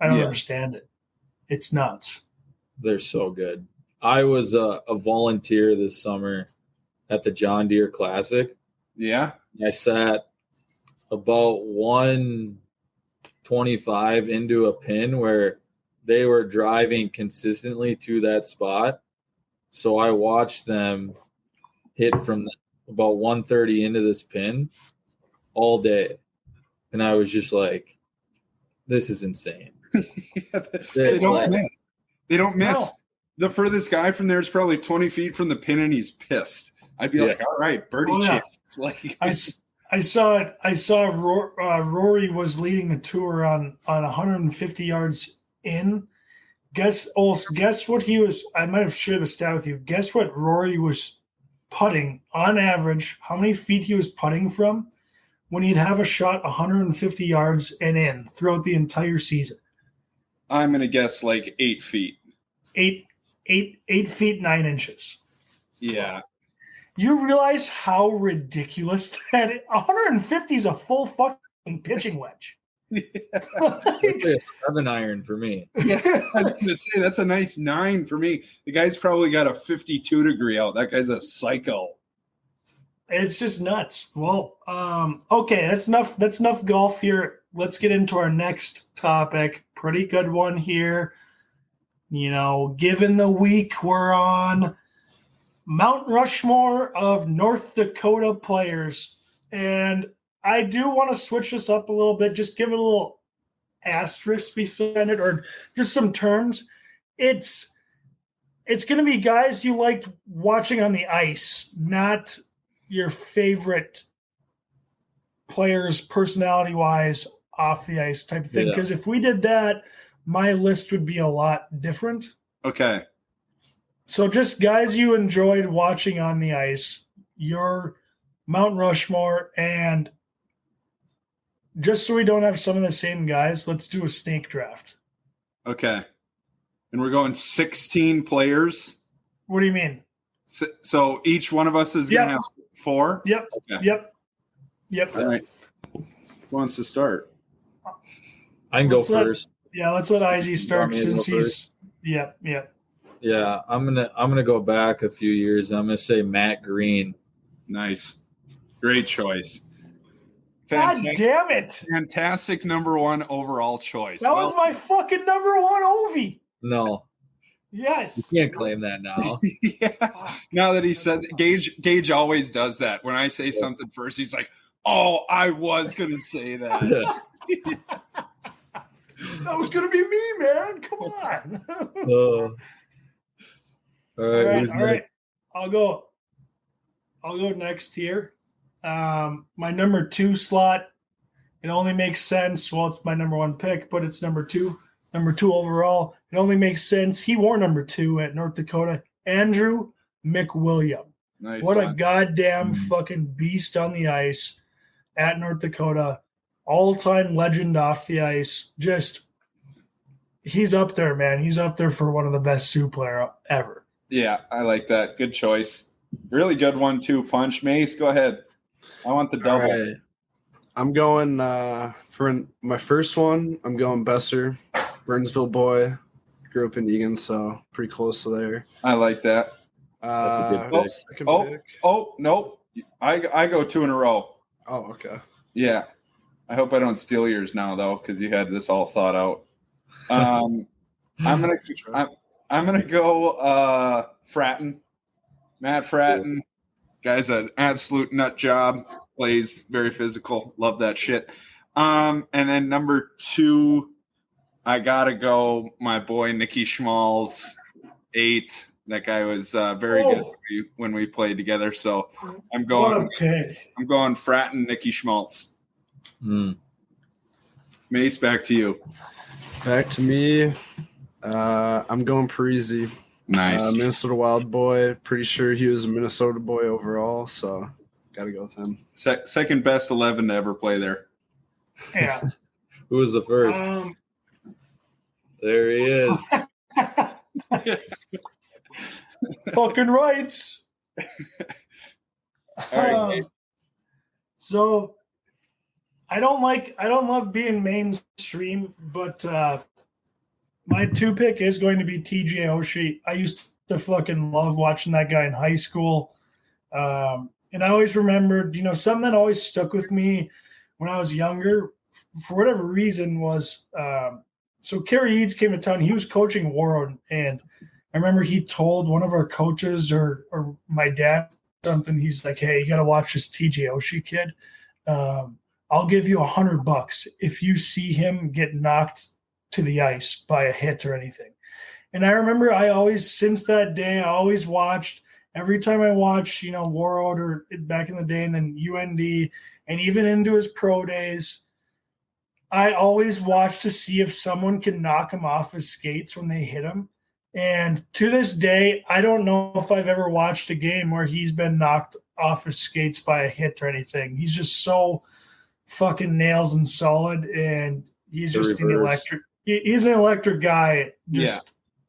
don't understand it. It's nuts. They're so good. I was a volunteer this summer at the John Deere Classic. Yeah. I sat about 125 into a pin where they were driving consistently to that spot. So I watched them hit from about 130 into this pin all day. And I was just like, this is insane. They don't miss. No. The furthest guy from there is probably 20 feet from the pin, and he's pissed. I'd be like, all right, birdie chance. Like, I saw Rory was leading the tour on 150 yards in. Guess what he was? I might have shared the stat with you. Guess what Rory was putting on average? How many feet he was putting from when he'd have a shot 150 yards and in throughout the entire season? I'm gonna guess like 8 feet. 8 feet 9 inches. Yeah. You realize how ridiculous that is? 150 is a full fucking pitching wedge. That's like a 7-iron for me. Yeah, I was gonna say that's a nice 9 for me. The guy's probably got a 52 degree out. That guy's a psycho. It's just nuts. Well, okay, that's enough golf here. Let's get into our next topic. Pretty good one here. Given the week we're on, Mount Rushmore of North Dakota players. And I do want to switch this up a little bit, just give it a little asterisk beside it, or just some terms. It's going to be guys you liked watching on the ice, not your favorite players personality-wise off the ice type of thing. Because if we did that, my list would be a lot different. Okay. So just guys you enjoyed watching on the ice, your Mount Rushmore, and just so we don't have some of the same guys, let's do a snake draft. Okay. And we're going 16 players. What do you mean? So each one of us is going to have 4? Yep. Okay. Yep. All right. Who wants to start? I can go first. Let's let Izzy start since he's Yep. Yeah, I'm gonna go back a few years. I'm gonna say Matt Green. Nice. Great choice. God damn it. Fantastic number 1 overall choice. That was my fucking number 1 Ovi. No. Yes. You can't claim that now. Yeah. Now that he says it, Gage always does that. When I say something first, he's like, oh, I was going to say that. That was going to be me, man. Come on. All right. I'll go next here. My number 2 slot, it only makes sense. Well, it's my number 1 pick, but it's number 2 overall. It only makes sense. He wore number 2 at North Dakota. Andrew McWilliam. Nice. What a goddamn fucking beast on the ice at North Dakota. All-time legend off the ice. Just, he's up there, man. He's up there for one of the best Sioux player ever. Yeah, I like that. Good choice. Really good one, too. Punch. Mace, go ahead. I want the double. All right. I'm going for my first one. I'm going Besser, Burnsville boy. Grew up in Egan, so pretty close to there. I like that. That's a good pick. Second pick. Oh, nope. I go 2 in a row. Oh, okay. Yeah. I hope I don't steal yours now, though, because you had this all thought out. I'm gonna go Fratton. Matt Fratton. Guy's an absolute nut job. Plays very physical. Love that shit. And then number 2, I gotta go my boy Nicky Schmalz, 8. That guy was very good when we played together. So I'm going Fratton, Nicky Schmalz. Mace, back to you. Back to me. I'm going Parisi. Nice. Minnesota Wild boy. Pretty sure he was a Minnesota boy overall, so got to go with him. Second best 11 to ever play there. Yeah. Who was the first? There he is. Fucking rights. All right. So I don't love being mainstream, but my 2 pick is going to be TJ Oshie. I used to fucking love watching that guy in high school. And I always remembered, something that always stuck with me when I was younger, for whatever reason, was so Kerry Eads came to town. He was coaching Warren, and I remember he told one of our coaches or my dad something. He's like, "Hey, you got to watch this TJ Oshie kid. I'll give you $100 if you see him get knocked to the ice by a hit or anything." And I remember since that day, I always watched. Every time I watched, Warroad or back in the day, and then UND, and even into his pro days, I always watched to see if someone can knock him off his skates when they hit him. And to this day, I don't know if I've ever watched a game where he's been knocked off his skates by a hit or anything. He's just so fucking nails and solid, and he's just an electric. He's an electric guy,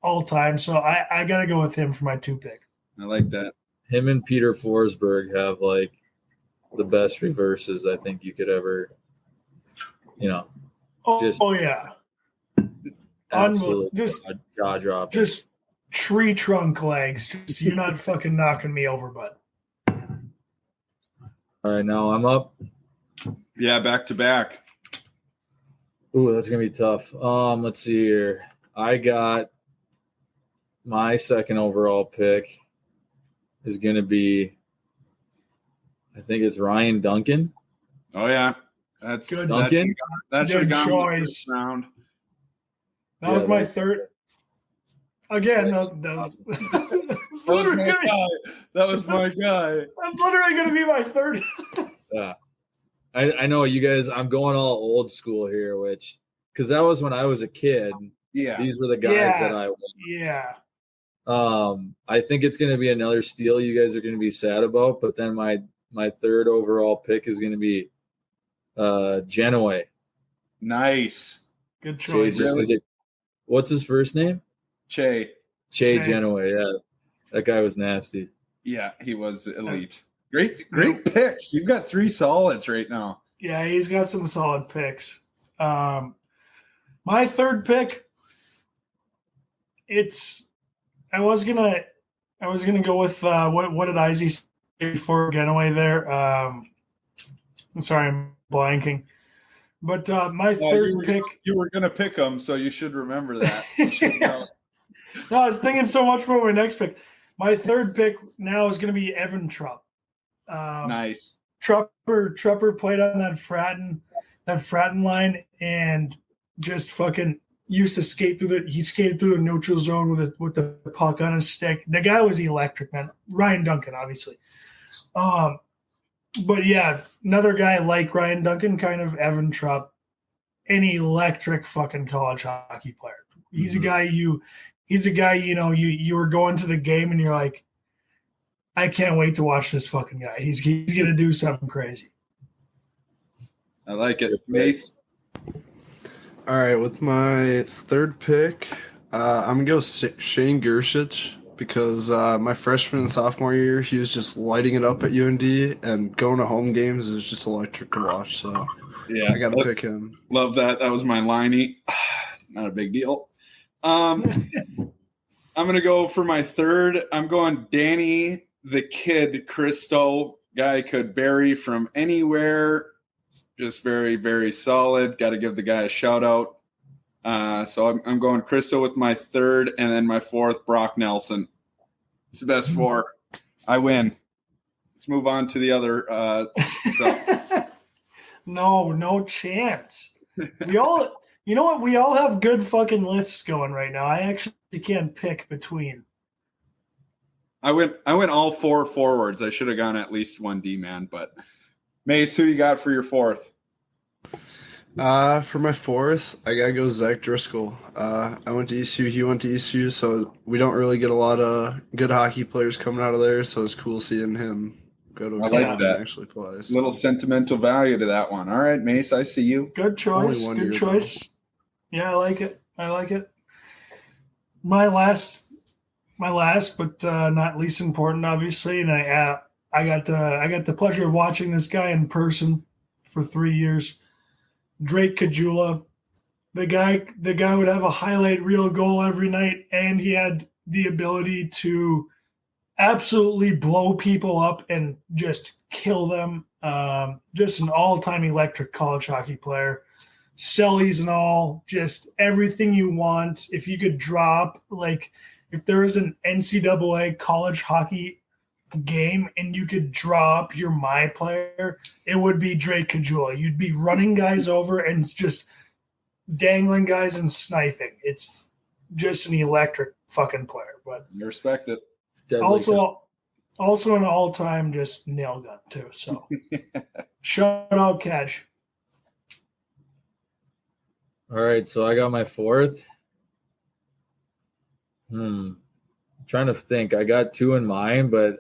all time. So I got to go with him for my 2 pick. I like that. Him and Peter Forsberg have like the best reverses I think you could ever, yeah, absolutely just jaw dropping. Just tree trunk legs. Just you're not fucking knocking me over, bud. All right, now I'm up. Yeah, back to back. Ooh, that's gonna be tough. Let's see here. I got my second overall pick is gonna be, I think it's Ryan Duncan. Oh yeah, that's good. Duncan. That should have gone choice. Round. That was my third. Again, that was my guy. That's literally going to be my third. Yeah. I know you guys, I'm going all old school here, because that was when I was a kid. Yeah. These were the guys that I wanted. Yeah. I think it's going to be another steal you guys are going to be sad about, but then my third overall pick is going to be Genoa. Nice. Good choice. What's his first name? Che Genoa, yeah. That guy was nasty. Yeah, he was elite. Great picks. You've got 3 solids right now. Yeah, he's got some solid picks. My third pick, I was gonna go with what did Izzy say before Genoa there? I'm sorry, I'm blanking. But my third pick, you were gonna pick him, so you should remember that. No, I was thinking so much about my next pick. My third pick now is going to be Evan Trupp. Nice. Trupper played on that Fratton line and just fucking used to skate through he skated through the neutral zone with the puck on his stick. The guy was electric, man. Ryan Duncan, obviously. But yeah, another guy like Ryan Duncan, kind of Evan Trupp, an electric fucking college hockey player. He's a guy you were going to the game and you're like, I can't wait to watch this fucking guy. He's gonna do something crazy. I like it. Mace. All right, with my third pick, I'm gonna go Shane Gersich because my freshman and sophomore year, he was just lighting it up at UND, and going to home games is just electric to watch. So Yeah, I got to pick him. Love that. That was my liney. Not a big deal. I'm going to go for my third. I'm going Danny the Kid Christo. Guy could bury from anywhere. Just very, very solid. Got to give the guy a shout out. So I'm going Christo with my third, and then my fourth, Brock Nelson. It's the best four. I win. Let's move on to the other stuff. No chance. We all, you know what? We all have good fucking lists going right now. I actually can't pick between. I went all four forwards. I should have gone at least one D-man, but Mace, who you got for your fourth? For my fourth, I gotta go Zach Driscoll. I went to ECU, he went to ECU, so we don't really get a lot of good hockey players coming out of there. So it's cool seeing him go to a college and actually play. So. Little sentimental value to that one. All right, Mace, I see you. Good choice. Good choice. Though. Yeah, I like it. My last, but not least important, obviously, and I got the pleasure of watching this guy in person for 3 years. Drake Kajula, the guy would have a highlight reel goal every night, and he had the ability to absolutely blow people up and just kill them. Just an all-time electric college hockey player. Sellies and all, just everything you want. If you could drop, like, if there was an NCAA college hockey game and you could drop your my player, it would be Drake Kajula. You'd be running guys over and just dangling guys and sniping. It's just an electric fucking player. But I respect it. Also an all-time just nail gun too. So shout out Catch. All right, so I got my fourth. I'm trying to think. I got two in mind, but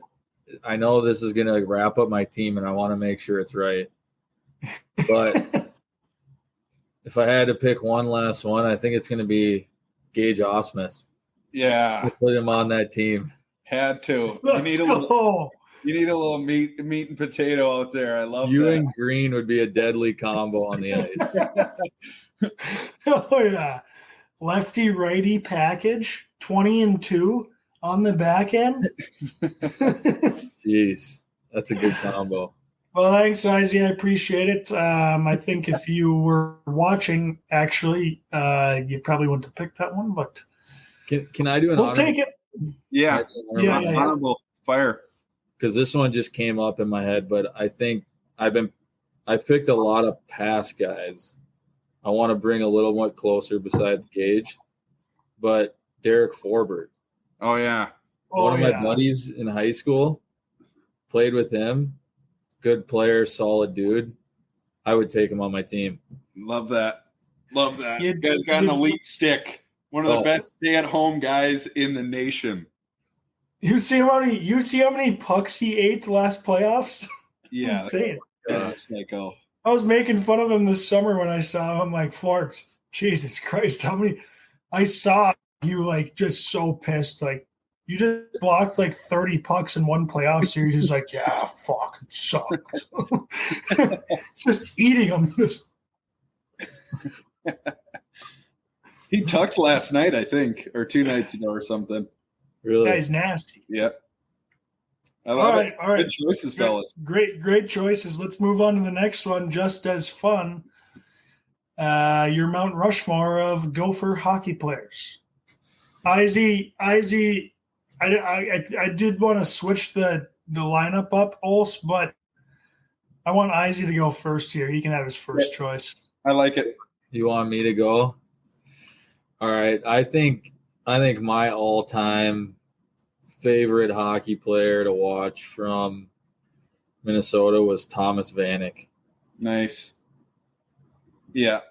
I know this is going to wrap up my team, and I want to make sure it's right. But if I had to pick one last one, I think it's going to be Gage Ausmus. Yeah. Put him on that team. Had to. Let's go. You need a little meat and potato out there. I love you that. And Green would be a deadly combo on the ice. Oh, yeah. Lefty-righty package, 20-2 on the back end. Jeez, that's a good combo. Well, thanks, Izzy. I appreciate it. I think if you were watching, actually, you probably wouldn't have picked that one, but can I do an we'll take it. Yeah. Yeah. Fire. Because this one just came up in my head, but I think I picked a lot of past guys. I want to bring a little more closer besides Gage, but Derek Forbert. Oh, yeah. One of my buddies in high school, played with him. Good player, solid dude. I would take him on my team. Love that. You guys got an elite stick. One of the best stay-at-home guys in the nation. You see how many pucks he ate last playoffs? Yeah, insane. That's a psycho. I was making fun of him this summer when I saw him. I'm like, Forbes, Jesus Christ, how many? I saw you like just so pissed. Like, you just blocked like 30 pucks in one playoff series. He's like, yeah, fuck, it sucked. Just eating them. He tucked last night, I think, or 2 nights ago or something. Really? Guy's nasty. Yep. I love it. All right. Good choices, fellas. Great choices. Let's move on to the next one. Just as fun. Your Mount Rushmore of Gopher hockey players. Izzy, I did want to switch the lineup up, also, but I want Izzy to go first here. He can have his first choice. I like it. You want me to go? All right. I think my all-time favorite hockey player to watch from Minnesota was Thomas Vanek. Nice. Yeah.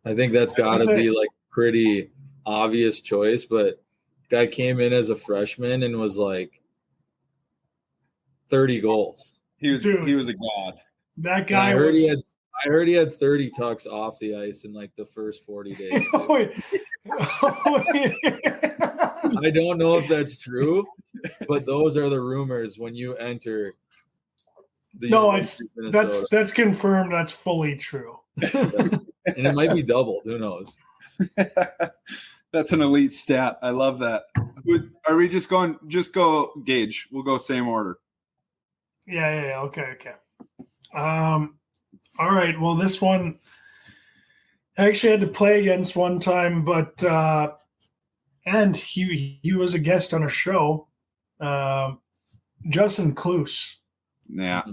I think that's got to be like pretty obvious choice, but guy came in as a freshman and was like 30 goals. He was a god. That guy I heard he had 30 tucks off the ice in like the first 40 days. I don't know if that's true, But those are the rumors when you enter. No, that's confirmed. That's fully true. And it might be doubled. Who knows? That's an elite stat. I love that. Are we just going? Just go, Gage. We'll go same order. Yeah. Okay. All right. Well, this one I actually had to play against one time, but and he was a guest on a show. Justin Kloos. Yeah.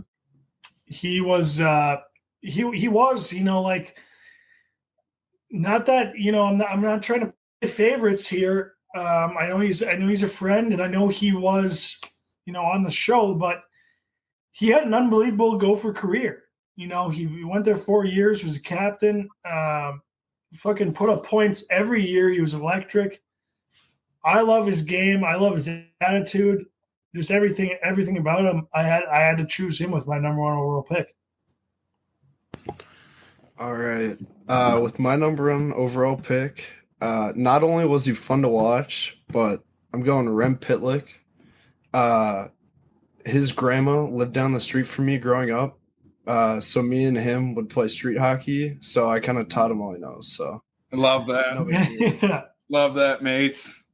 He was he was, like, not that, I'm not trying to play favorites here. I know he's a friend, and I know he was, on the show, but he had an unbelievable Gopher career. He went there 4 years, was a captain, fucking put up points every year. He was electric. I love his game. I love his attitude. Just everything about him. I had to choose him with my number one overall pick. All right. With my number one overall pick, not only was he fun to watch, but I'm going Rem Pitlick. His grandma lived down the street from me growing up. So me and him would play street hockey. So I kind of taught him all he knows. So I love that. Yeah. Love that, Mace.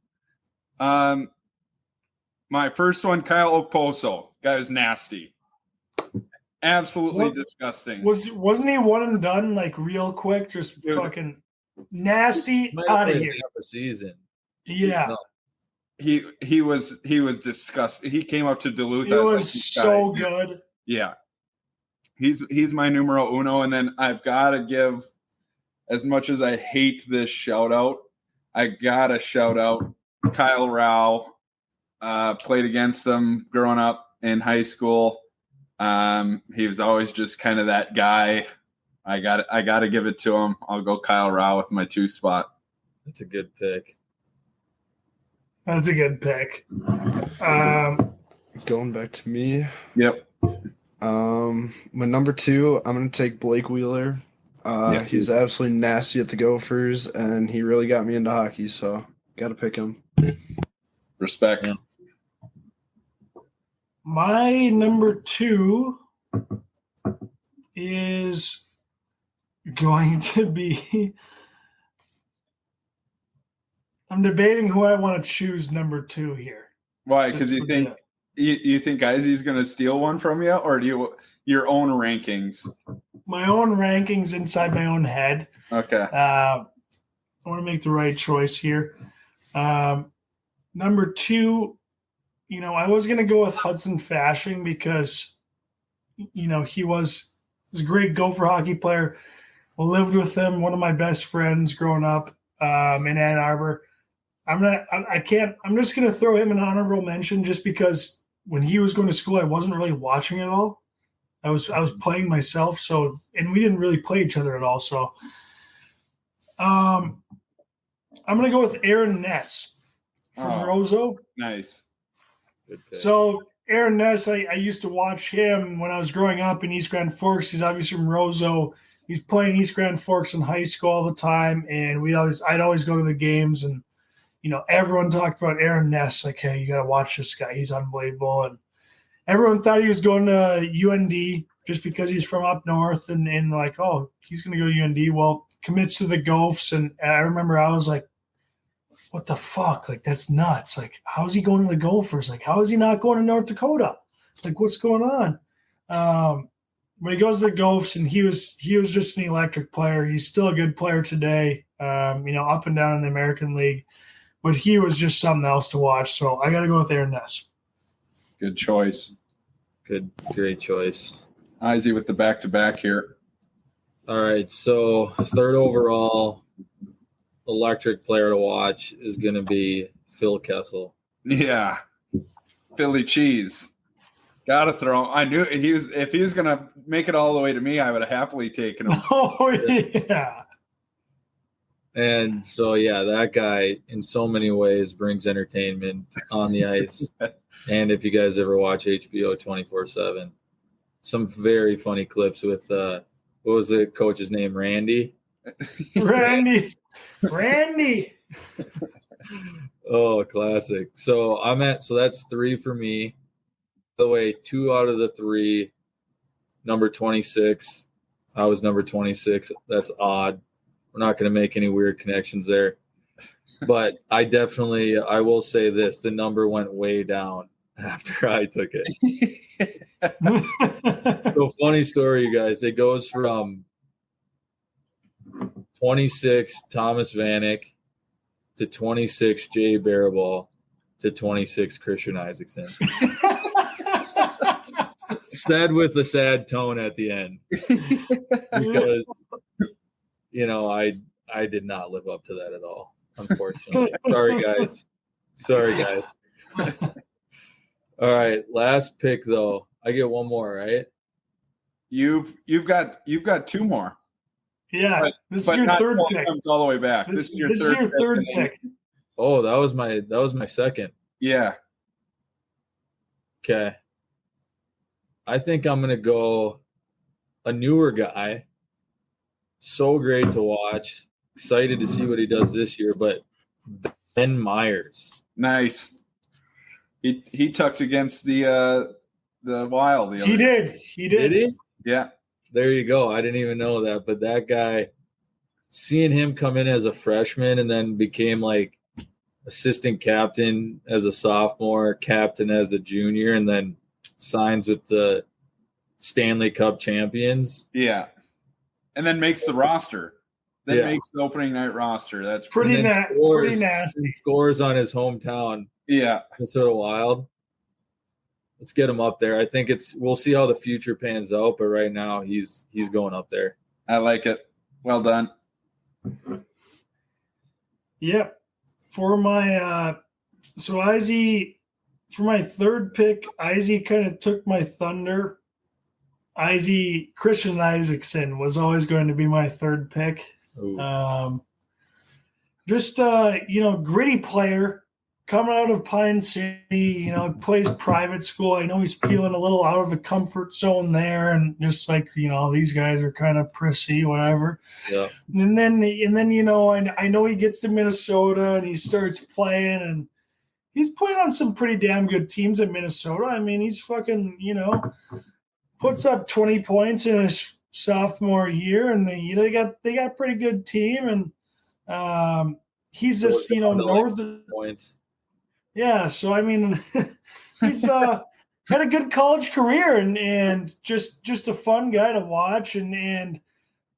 My first one, Kyle Okposo. Guy was nasty. Absolutely disgusting. Wasn't he one and done, like, real quick? Just fucking nasty, out of here. Half a season. Yeah. No. He was disgusting. He came up to Duluth. He was so good. Yeah. He's my numero uno. And then I've got to give, as much as I hate this shout out, I got to shout out Kyle Rao. Played against him growing up in high school. He was always just kind of that guy. I got to give it to him. I'll go Kyle Rao with my 2 spot. That's a good pick. That's a good pick. Going back to me. Yep. My number 2, I'm going to take Blake Wheeler. He's absolutely nasty at the Gophers, and he really got me into hockey, so got to pick him. Respect. Yeah. My number 2 is going to be I'm debating who I want to choose number 2 here. Why? Because you think Izzy's going to steal one from you, or do you your own rankings? My own rankings inside my own head. Okay. I want to make the right choice here. Number 2, I was going to go with Hudson Fasching because, he was a great Gopher hockey player. Lived with him, one of my best friends growing up in Ann Arbor. I'm just going to throw him an honorable mention just because when he was going to school, I wasn't really watching it all. I was playing myself, and we didn't really play each other at all. So, I'm going to go with Aaron Ness from Roseau. Nice. So Aaron Ness, I used to watch him when I was growing up in East Grand Forks. He's obviously from Roseau. He's playing East Grand Forks in high school all the time, and I'd always go to the games, and everyone talked about Aaron Ness. Like, hey, you got to watch this guy. He's unbelievable, and everyone thought he was going to UND just because he's from up north, and like, oh, he's going to go to UND. Well, commits to the Gophs, and I remember I was like, what the fuck? Like, that's nuts. Like, how is he going to the Gophers? Like, how is he not going to North Dakota? Like, what's going on? But he goes to the Gophs, and he was just an electric player. He's still a good player today, up and down in the American League. But he was just something else to watch. So I got to go with Aaron Ness. Good choice. Great choice. Izzy with the back-to-back here. All right, so 3rd overall electric player to watch is going to be Phil Kessel. Yeah. Philly cheese. Gotta throw him. I knew if he was going to make it all the way to me, I would have happily taken him. Oh, yeah. And so, yeah, that guy in so many ways brings entertainment on the ice. And if you guys ever watch HBO 24/7, some very funny clips with, what was the coach's name? Randy? Randy. Oh, classic. So that's 3 for me. By the way, 2 out of the 3, number 26. I was number 26. That's odd. We're not going to make any weird connections there. But I will say this, the number went way down after I took it. So funny story, you guys. It goes from 26 Thomas Vanek to 26 Jay Baraball to 26 Christian Isackson. Said with a sad tone at the end. Because, I did not live up to that at all, unfortunately. Sorry, guys. All right, last pick though. I get one more, right? You've got 2 more. Yeah, this is your third pick. Comes all the way back. This is your third pick. Oh, that was my second. Yeah. Okay. I think I'm gonna go a newer guy. So great to watch. Excited to see what he does this year, but Ben Myers. Nice. He tucked against the Wild. He did. Did he? Yeah. There you go. I didn't even know that, but that guy, seeing him come in as a freshman and then became like assistant captain as a sophomore, captain as a junior, and then signs with the Stanley Cup champions. Yeah. And then makes the roster. Makes the opening night roster. That's pretty nasty. Scores on his hometown. Yeah. Minnesota Wild. Let's get him up there. I think we'll see how the future pans out, but right now he's going up there. I like it. Well done. Yep. For my for my third pick, Izzy kind of took my thunder. Christian Isackson was always going to be my third pick. Gritty player. Coming out of Pine City, plays private school. I know he's feeling a little out of the comfort zone there, and just like these guys are kind of prissy, whatever. Yeah. And then I know he gets to Minnesota and he starts playing, and he's playing on some pretty damn good teams at Minnesota. I mean, he's fucking puts up 20 points in his sophomore year, and they got a pretty good team, and he's just northern points. Yeah, so I mean, he's had a good college career and just a fun guy to watch, and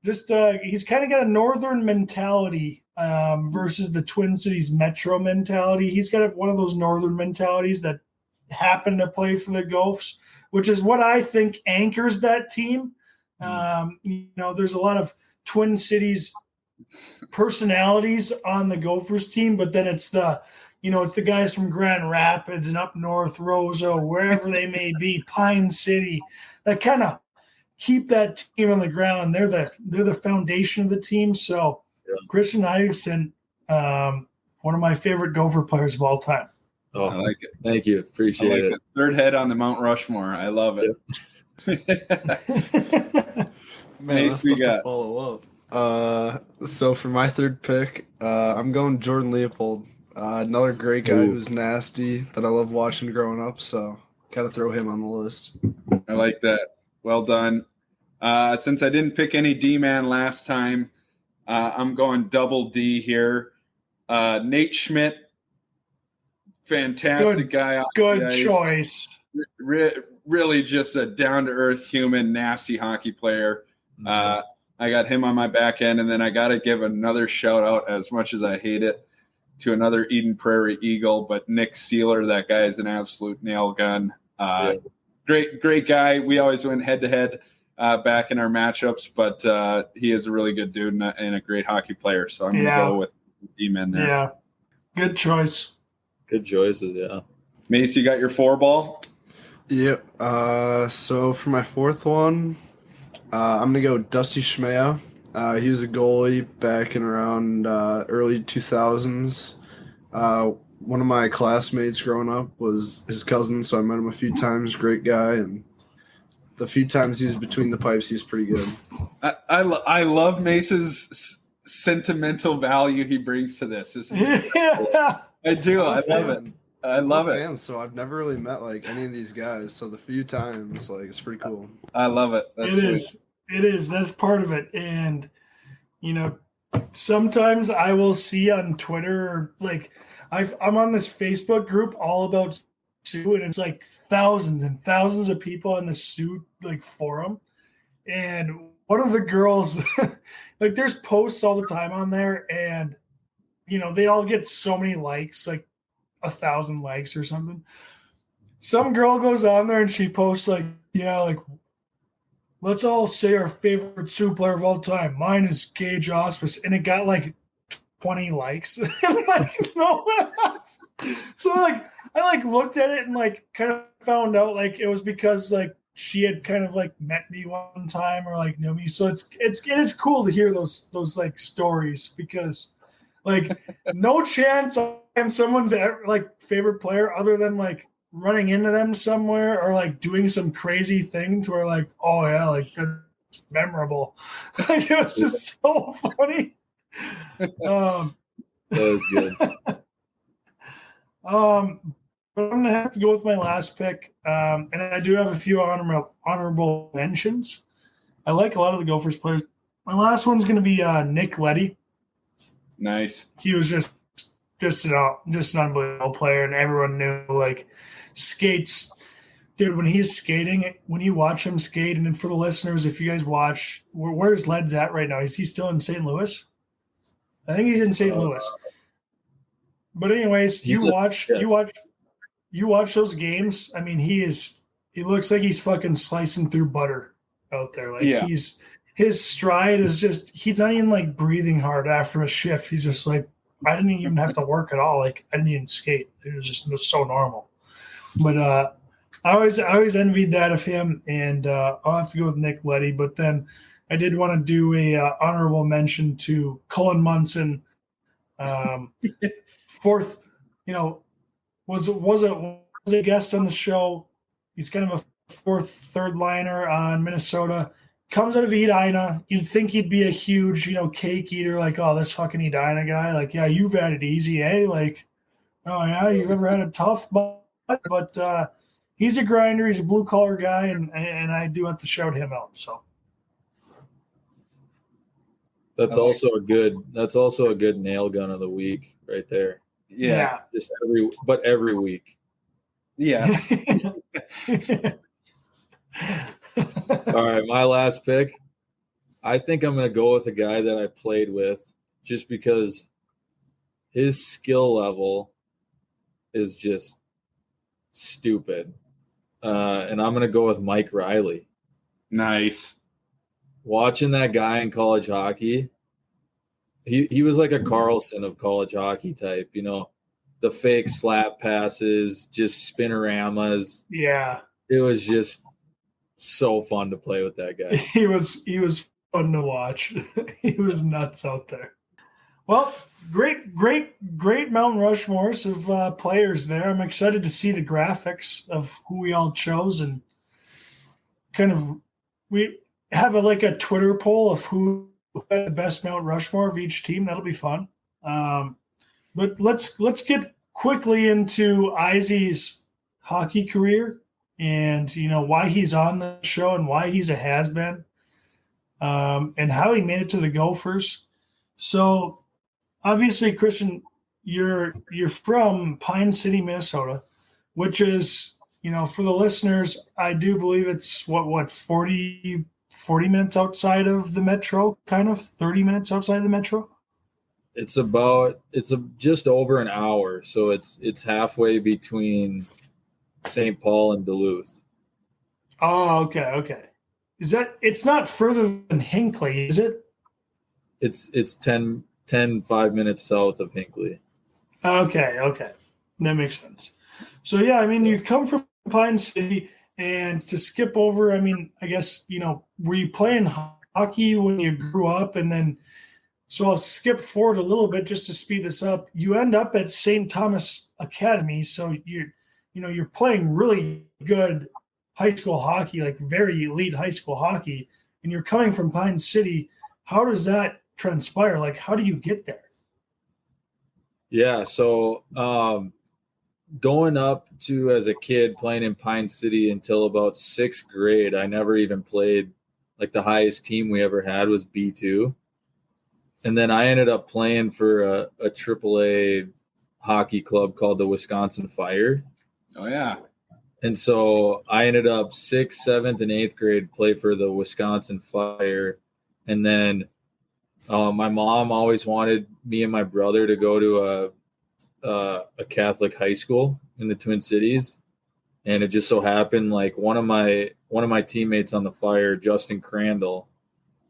just he's kind of got a northern mentality versus the Twin Cities Metro mentality. He's got one of those northern mentalities that happen to play for the Gophers, which is what I think anchors that team. There's a lot of Twin Cities personalities on the Gophers team, but then it's the guys from Grand Rapids and up north, Roseau, wherever they may be, Pine City, that kind of keep that team on the ground. They're the foundation of the team. So Christian Isackson, one of my favorite Gopher players of all time. Oh, I like it. Thank you. Appreciate it. Third head on the Mount Rushmore. I love it. Man, that's tough to follow up. So for my third pick, I'm going Jordan Leopold. Another great guy who's nasty that I love watching growing up, so got to throw him on the list. I like that. Well done. Since I didn't pick any D-man last time, I'm going double D here. Nate Schmidt, fantastic guy. Good choice. Really just a down-to-earth human, nasty hockey player. I got him on my back end, and then I got to give another shout-out, as much as I hate it, to another Eden Prairie Eagle, but Nick Sealer. That guy is an absolute nail gun. Great guy. We always went head-to-head back in our matchups, but he is a really good dude and a great hockey player. So I'm going to go with D-men there. Yeah, good choice. Good choices, yeah. Mace, you got your 4-ball? Yep. So for my fourth one, I'm going to go Dusty Schmea. He was a goalie back in around early 2000s. One of my classmates growing up was his cousin, so I met him a few times. Great guy, and the few times he was between the pipes, he was pretty good. I love Mace's sentimental value he brings to this. I do. I love it. I love it. Fans, so I've never really met like any of these guys. So the few times, like, it's pretty cool. I love it. That's It is. It is. That's part of it. And, you know, sometimes I will see on Twitter, like I'm on this Facebook group all about Sioux, and it's like thousands and thousands of people on the Sioux like forum. And one of the girls, like there's posts all the time on there, and you know, they all get so many likes, like 1,000 likes or something. Some girl goes on there and she posts like, yeah, like, let's all say our favorite Sioux player of all time. Mine is Gage Ausmus, and it got like 20 likes. Like, no one else. So like I like looked at it and like kind of found out like it was because like she had kind of like met me one time or like knew me. So it's cool to hear those like stories, because like no chance I'm someone's like favorite player other than like running into them somewhere or like doing some crazy thing to where like, oh yeah, like that's memorable. Like it was just so funny. That was good. But I'm gonna have to go with my last pick, and I do have a few honorable mentions. I like a lot of the Gophers players. My last one's gonna be Nick Leddy. nice. He was just an unbelievable player, and everyone knew like skates. Dude, when he's skating, when you watch him skate, and then for the listeners, if you guys watch, where's Led's at right now? Is he still in St. Louis? I think he's in St. Louis. But anyways, you watch those games. I mean, he looks like he's fucking slicing through butter out there. Like his stride is just, he's not even like breathing hard after a shift. He's just like, I didn't even have to work at all. Like I didn't even skate. It was so normal. But I always envied that of him, and I'll have to go with Nick Leddy. But then I did want to do a honorable mention to Cullen Munson. Fourth, you know, was a guest on the show. He's kind of a third liner on Minnesota. Comes out of Edina. You'd think he'd be a huge, you know, cake eater, like, oh, this fucking Edina guy. Like, yeah, you've had it easy, eh? Like, oh yeah, you've ever had it tough, but he's a grinder. He's a blue collar guy, and I do have to shout him out. So that's also a good nail gun of the week right there. Yeah. Just every week. Yeah. All right, my last pick. I think I'm going to go with a guy that I played with just because his skill level is just stupid. And I'm going to go with Mike Riley. Nice. Watching that guy in college hockey, he was like a Carlson of college hockey type, you know, the fake slap passes, just spinoramas. Yeah. It was just so fun to play with that guy. He was fun to watch. He was nuts out there. Well, great Mount Rushmores of players there. I'm excited to see the graphics of who we all chose, and kind of we have a Twitter poll of who had the best Mount Rushmore of each team. That'll be fun. But let's get quickly into Izzy's hockey career, and you know why he's on the show and why he's a has-been, and how he made it to the Gophers. So obviously, Christian, you're from Pine City, Minnesota, which is, you know, for the listeners, I do believe it's what 40 minutes outside of the metro, kind of 30 minutes outside of the metro. It's just over an hour, so it's halfway between St. Paul and Duluth. Oh, okay. It's not further than Hinckley, is it? It's 5 minutes south of Hinckley. Okay. That makes sense. So yeah, I mean, you come from Pine City, and to skip over, I mean, I guess, you know, were you playing hockey when you grew up? And then, so I'll skip forward a little bit just to speed this up. You end up at St. Thomas Academy, so you're playing really good high school hockey, like very elite high school hockey, and you're coming from Pine City. How does that transpire? Like, how do you get there? Yeah. So going up to as a kid playing in Pine City until about 6th grade, I never even played. Like the highest team we ever had was B2. And then I ended up playing for a AAA hockey club called the Wisconsin Fire. Oh, yeah. And so I ended up 6th, 7th, and 8th grade play for the Wisconsin Fire. And then my mom always wanted me and my brother to go to a Catholic high school in the Twin Cities. And it just so happened, like one of my teammates on the Fire, Justin Crandall,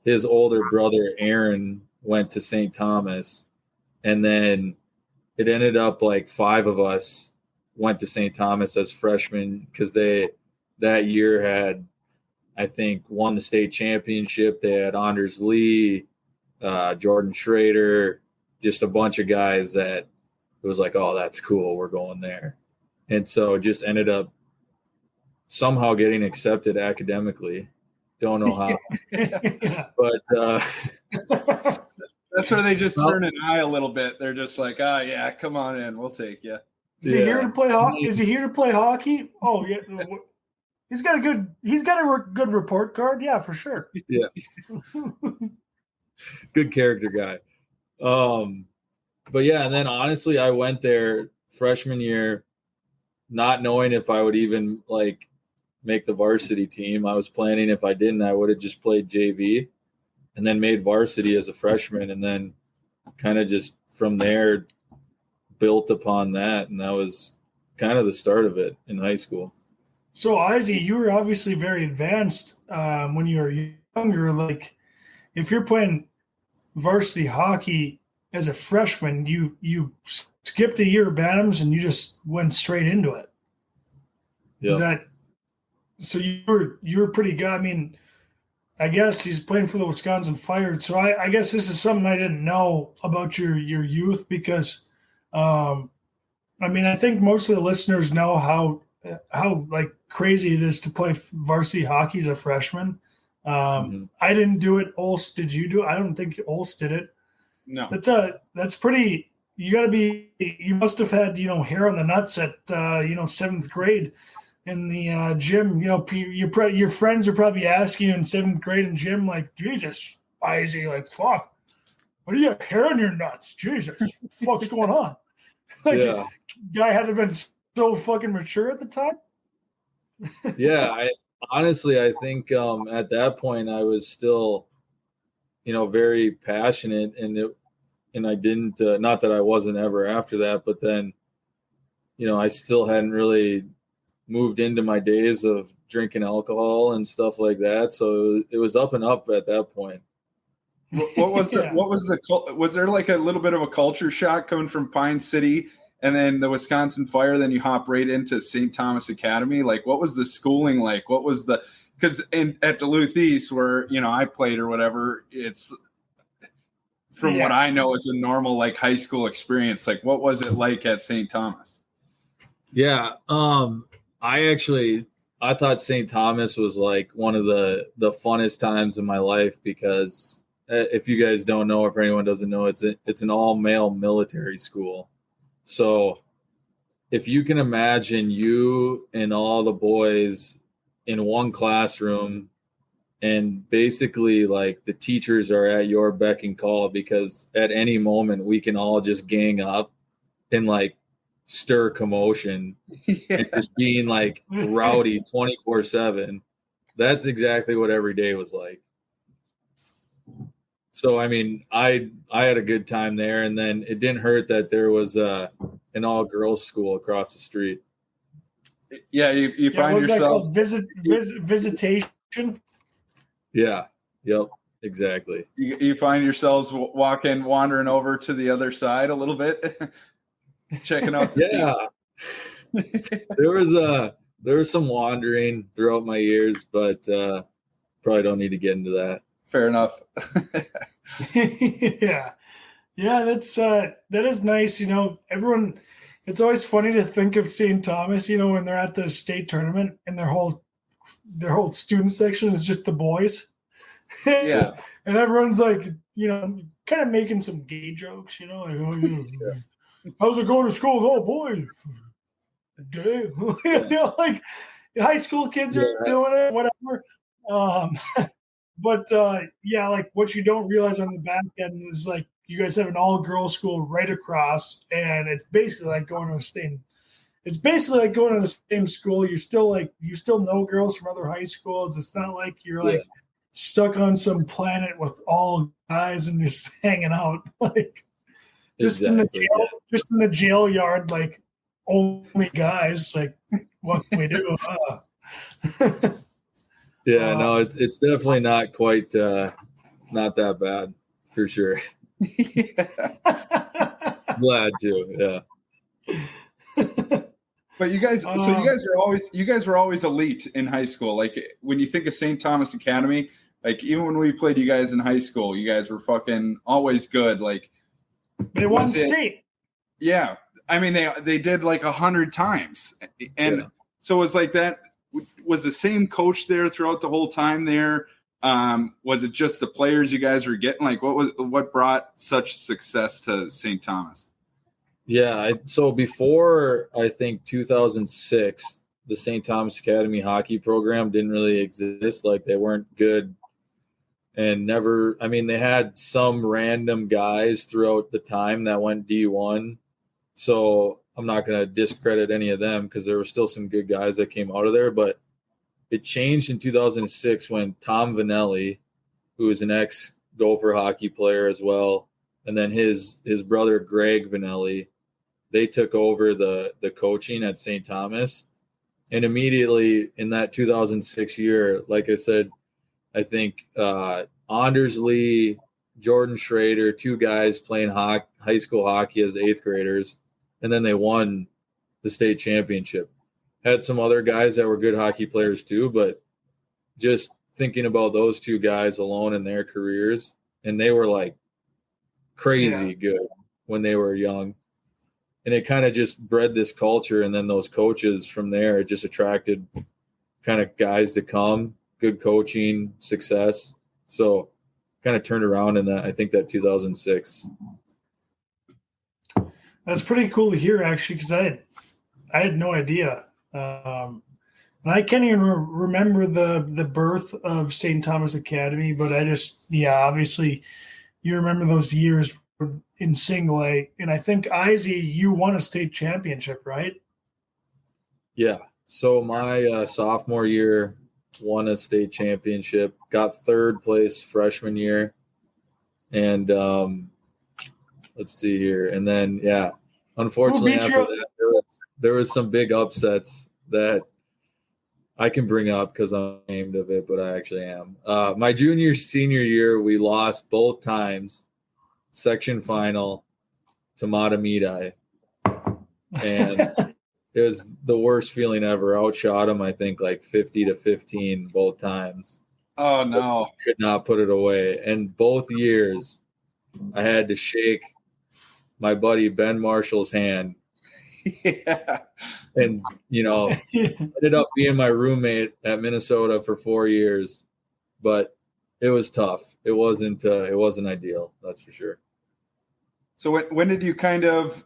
his older brother Aaron went to St. Thomas, and then it ended up like 5 of us went to St. Thomas as freshmen because they that year had, I think, won the state championship. They had Anders Lee, Jordan Schrader, just a bunch of guys that it was like, oh, that's cool, we're going there. And so just ended up somehow getting accepted academically. Don't know how. But that's where they just turn an eye a little bit. They're just like, yeah, come on in, we'll take you. Is he here to play hockey? Is he here to play hockey? Oh yeah, he's got a good report card. Yeah, for sure. Yeah, good character guy. But yeah, and then honestly, I went there freshman year, not knowing if I would even like make the varsity team. I was planning if I didn't, I would have just played JV, and then made varsity as a freshman, and then kind of just from there built upon that, and that was kind of the start of it in high school. So Izzy, you were obviously very advanced when you were younger. Like, if you're playing varsity hockey as a freshman, you skipped a year of Bantams and you just went straight into it. Yep. Is that so? You were pretty good. I mean, I guess he's playing for the Wisconsin Fire. So I guess this is something I didn't know about your youth because, I mean, I think most of the listeners know how like crazy it is to play varsity hockey as a freshman. I didn't do it. Olson, did you do it? I don't think Olson did it. No. That's pretty. You must have had hair on the nuts at 7th grade in the gym. Your friends are probably asking you in 7th grade in gym, like, Jesus, why is he like, fuck? What do you have hair on your nuts? Jesus, what the fuck's going on? Like, yeah. Guy had to have been so fucking mature at the time. Yeah, I think at that point I was still, very passionate, and I didn't, not that I wasn't ever after that, but then, I still hadn't really moved into my days of drinking alcohol and stuff like that. So it was up and up at that point. What was was there like a little bit of a culture shock coming from Pine City and then the Wisconsin Fire, then you hop right into St. Thomas Academy? Like, what was the schooling like? What was because at Duluth East where, I played or whatever, it's from what I know, it's a normal like high school experience. Like, what was it like at St. Thomas? Yeah. I thought St. Thomas was like one of the funnest times in my life because if you guys don't know, if anyone doesn't know, it's an all-male military school. So if you can imagine you and all the boys in one classroom, and basically like the teachers are at your beck and call because at any moment we can all just gang up and like stir commotion and just being like rowdy 24/7. That's exactly what every day was like. So, I mean, I had a good time there, and then it didn't hurt that there was an all-girls school across the street. Yeah, you find yourself visitation. Yeah. Yep. Exactly. You find yourselves wandering over to the other side a little bit, checking out. There was some wandering throughout my years, but probably don't need to get into that. Fair enough. Yeah, that is nice. Everyone. It's always funny to think of St. Thomas. When they're at the state tournament and their whole student section is just the boys. Yeah, and everyone's like, kind of making some gay jokes. Like, oh, how's it going to school? Oh boy, okay. Like high school kids are doing it, whatever. But yeah, like what you don't realize on the back end is like you guys have an all-girls school right across, and it's basically like going to the same. It's basically like going to the same school. You still know girls from other high schools. It's not like you're like stuck on some planet with all guys and just hanging out like just in the jail yard, like only guys. Like what can we do? Yeah, no, it's definitely not quite not that bad for sure. Glad to, yeah. But you guys, so you guys were always elite in high school. Like when you think of St. Thomas Academy, like even when we played you guys in high school, you guys were fucking always good. Like they won state. Yeah, I mean they did like 100 times, and so it was like that. Was the same coach there throughout the whole time there? Was it just the players you guys were getting? Like what brought such success to St. Thomas? Yeah, so before I think 2006, the St. Thomas Academy hockey program didn't really exist. Like they weren't good and never. I mean, they had some random guys throughout the time that went D1. So I'm not going to discredit any of them because there were still some good guys that came out of there. But it changed in 2006 when Tom Vanelli, who is an ex-Gopher hockey player as well, and then his brother Greg Vanelli, they took over the coaching at St. Thomas. And immediately in that 2006 year, like I said, I think Anders Lee, Jordan Schrader, two guys playing high school hockey as eighth graders, and then they won the state championship. Had some other guys that were good hockey players too, but just thinking about those two guys alone in their careers, and they were like crazy good when they were young. And it kind of just bred this culture, and then those coaches from there, it just attracted kind of guys to come, good coaching, success. So kind of turned around in that, I think that 2006. That's pretty cool to hear, actually, because I had no idea. And I can't even remember the birth of St. Thomas Academy, but I just, obviously you remember those years in single A. And I think, Izzy, you won a state championship, right? Yeah. So my sophomore year, won a state championship, got third place freshman year. And let's see here. And then, unfortunately after that, there was some big upsets that I can bring up because I'm ashamed of it, but I actually am. My senior year, we lost both times, section final to Matamidi. And it was the worst feeling ever. Outshot them, I think, like 50-15 both times. Oh, no. Could not put it away. And both years, I had to shake my buddy Ben Marshall's hand. And, ended up being my roommate at Minnesota for 4 years. But it was tough. It wasn't ideal, that's for sure. So when did you kind of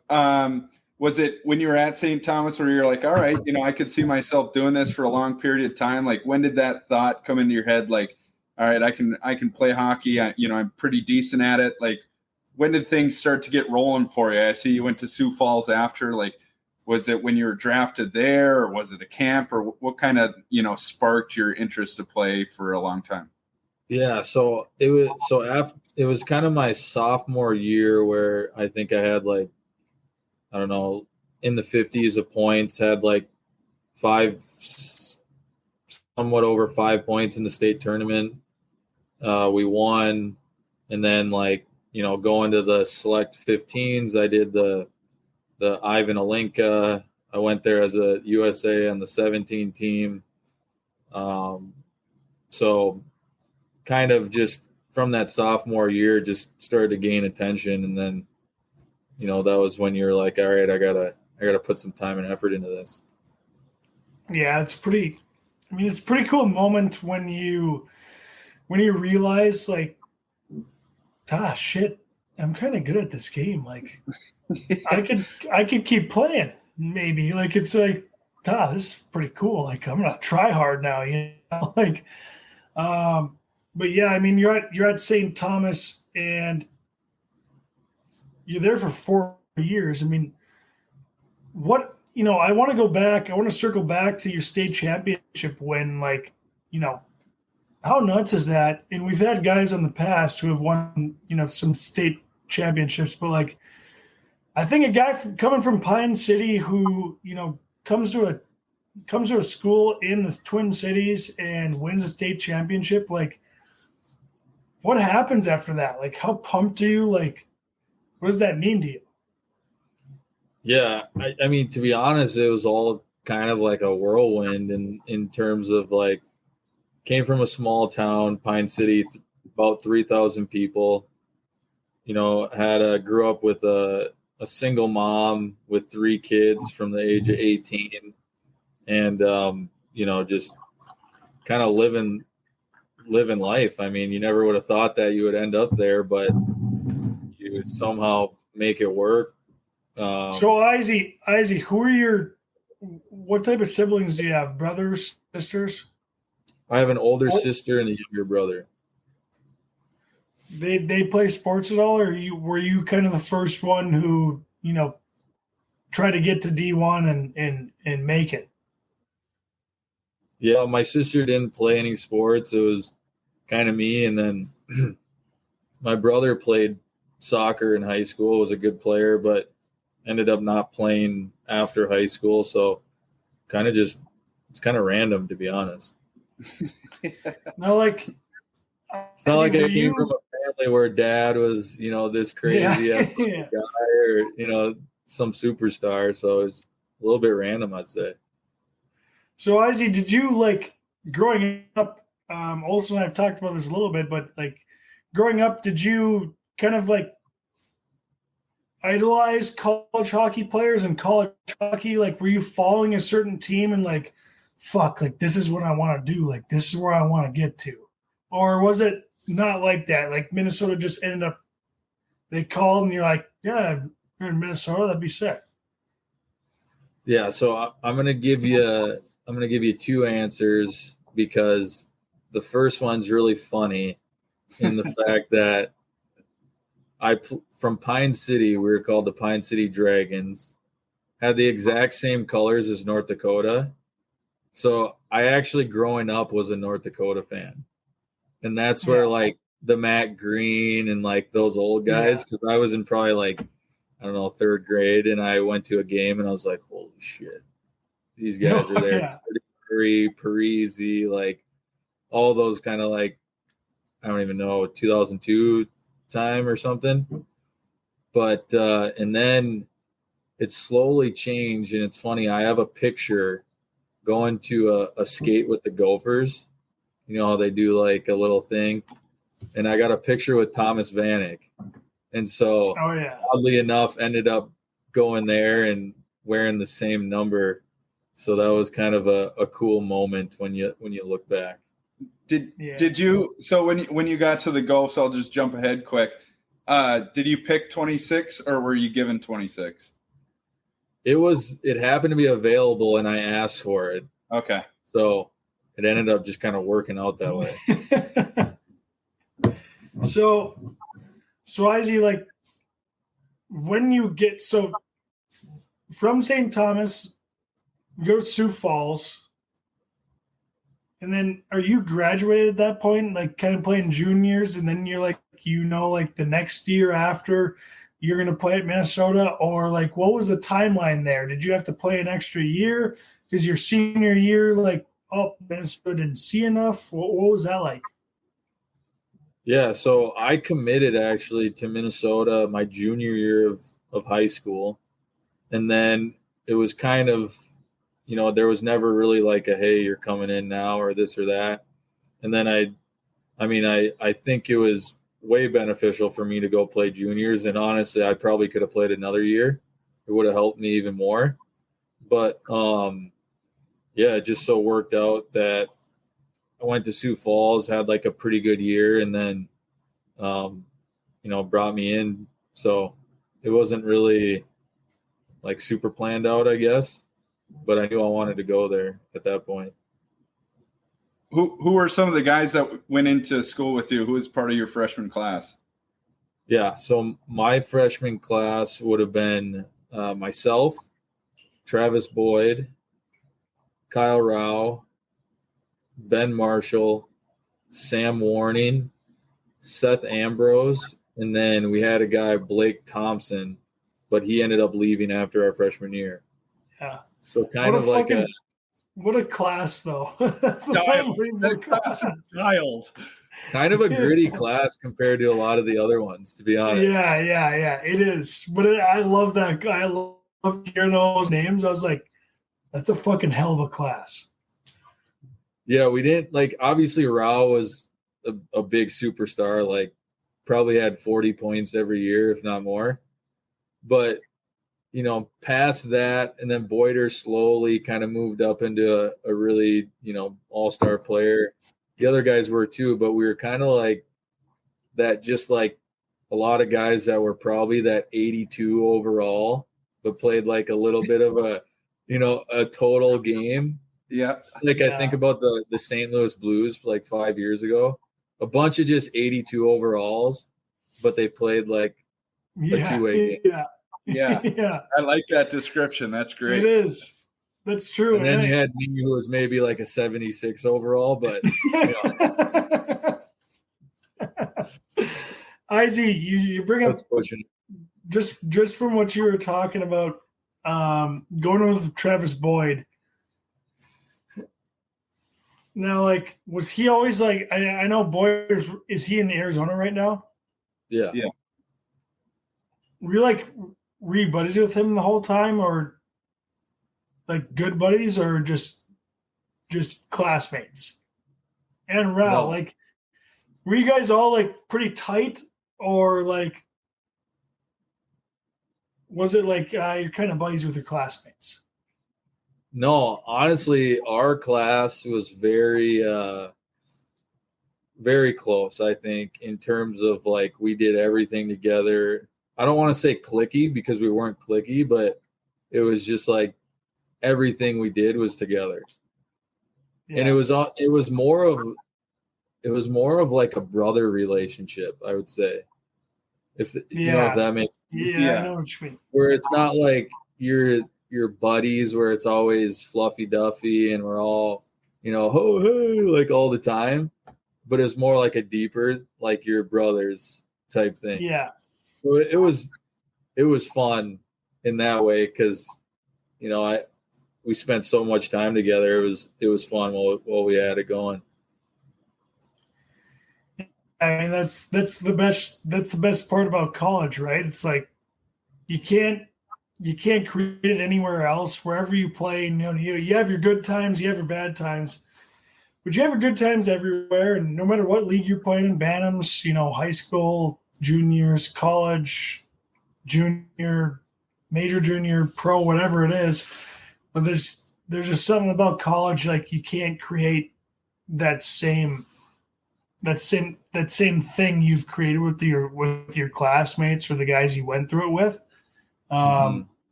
was it when you were at St. Thomas where you're like, all right, I could see myself doing this for a long period of time? Like, when did that thought come into your head? Like, all right, I can play hockey. I'm pretty decent at it. Like, when did things start to get rolling for you? I see you went to Sioux Falls after. Like, was it when you were drafted there, or was it a camp, or what kind of sparked your interest to play for a long time? Yeah, so it was kind of my sophomore year where I think I had like, I don't know, in the 50s of points, had like somewhat over 5 points in the state tournament. We won, and then going to the select 15s, I did the Ivan Alinka. I went there as a USA on the 17 team. So kind of just from that sophomore year, just started to gain attention. And then, that was when you're like, all right, I gotta put some time and effort into this. Yeah, it's pretty cool moment when you realize like, shit, I'm kind of good at this game. Like I could keep playing maybe. Like it's like, this is pretty cool. Like I'm gonna try hard now, you know. Like but yeah, I mean you're at St. Thomas and you're there for 4 years. I mean, what I want to go back, I want to circle back to your state championship win, like, how nuts is that? And we've had guys in the past who have won, some state championships, but like I think a guy coming from Pine City who, comes to a school in the Twin Cities and wins a state championship, like what happens after that? Like how pumped are you? Like what does that mean to you? Yeah, I mean, to be honest, it was all kind of like a whirlwind in terms of like, came from a small town, Pine City, about 3,000 people. Grew up with a single mom with 3 kids from the age of 18, and just kind of living life. I mean, you never would have thought that you would end up there, but you somehow make it work. So Izzy, what type of siblings do you have? Brothers, sisters? I have an older sister and a younger brother. They play sports at all, or were you kind of the first one who, try to get to D1 and make it? Yeah, my sister didn't play any sports. It was kind of me, and then my brother played soccer in high school, was a good player, but ended up not playing after high school. So it's kind of random, to be honest. No, like it's not like I came from a family where dad was, this crazy guy or, some superstar. So it's a little bit random, I'd say. So Izzy, did you like growing up, Olson and I've talked about this a little bit, but like growing up, did you kind of like idolize college hockey players and college hockey? Like, were you following a certain team and like, fuck, like this is what I want to do. Like, this is where I want to get to. Or was it not like that? Like Minnesota just ended up, they called and you're like, yeah, you're in Minnesota, that'd be sick. Yeah. So I'm going to give you 2 answers, because the first one's really funny in the fact that from Pine City, we were called the Pine City Dragons, had the exact same colors as North Dakota. So I actually, growing up, was a North Dakota fan. And that's where like the Matt Green and like those old guys, because I was in probably like, I don't know, 3rd grade, and I went to a game and I was like, holy shit, these guys are there. Parisi, like all those kind of like, I don't even know, 2002 time or something. But and then it slowly changed, and it's funny, I have a picture going to a skate with the Gophers. You know how they do like a little thing, and I got a picture with Thomas Vanek, and so oddly enough ended up going there and wearing the same number. So that was kind of a cool moment when you look back. Did you, so when you got to the Gophs, I'll just jump ahead quick. Did you pick 26 or were you given 26? It happened to be available and I asked for it. Okay. So it ended up just kind of working out that way. So Izzy, like when you get, so from St. Thomas, you go to Sioux Falls, and then are you graduated at that point, like kind of playing juniors, and then you're like, like the next year after you're going to play at Minnesota, or like what was the timeline there? Did you have to play an extra year because your senior year, like, Minnesota didn't see enough? What was that like? Yeah, so I committed actually to Minnesota my junior year of high school, and then it was kind of, there was never really like a, hey, you're coming in now or this or that. And then I think it was way beneficial for me to go play juniors. And honestly, I probably could have played another year. It would have helped me even more. But it just so worked out that I went to Sioux Falls, had like a pretty good year. And then, brought me in. So it wasn't really like super planned out, I guess, but I knew I wanted to go there at that point. Who were some of the guys that went into school with you? Who was part of your freshman class? Yeah, so my freshman class would have been myself, Travis Boyd, Kyle Rao, Ben Marshall, Sam Warning, Seth Ambrose, and then we had a guy, Blake Thompson, but he ended up leaving after our freshman year. Yeah. So kind of like what a class, though. That's Child. Kind of a gritty class compared to a lot of the other ones, to be honest. Yeah. It is. But I love that guy. I love hearing those names. I was like, that's a fucking hell of a class. Yeah, we didn't obviously Rao was a big superstar, probably had 40 points every year, if not more. But, past that, and then Boyder slowly kind of moved up into a really, all-star player. The other guys were too, but we were kind of like that, just like a lot of guys that were probably that 82 overall, but played like a little bit of a total game. Yeah. I think about the St. Louis Blues 5 years ago, a bunch of just 82 overalls, but they played a two-way game. Yeah. I like that description. That's great. It is. That's true. And then you had me, who was maybe a 76 overall, but Izzy, you bring up pushing. Just from what you were talking about, going with Travis Boyd. Now, was he always I know Boyd is he in Arizona right now? Yeah. Were you buddies with him the whole time, or good buddies, or just classmates? And Rao, No. were you guys all pretty tight, or was it you're kind of buddies with your classmates? No, honestly, our class was very, very close, I think, in terms of we did everything together. I don't want to say cliquey because we weren't cliquey, but it was just everything we did was together. Yeah. And it was more of a brother relationship, I would say. If that makes sense. Yeah, I know what you mean. Where it's not your buddies, where it's always fluffy duffy and we're all, ho hey, all the time, but it's more a deeper, your brothers type thing. Yeah. So it was fun in that way because, we spent so much time together. It was fun while we had it going. I mean, that's the best part about college, right? It's you can't create it anywhere else. Wherever you play, you have your good times, you have your bad times, but you have your good times everywhere. And no matter what league you're playing in, Bantams, high school, juniors, college, junior, major, junior, pro, whatever it is. But there's just something about college, you can't create that same thing you've created with your classmates or the guys you went through it with.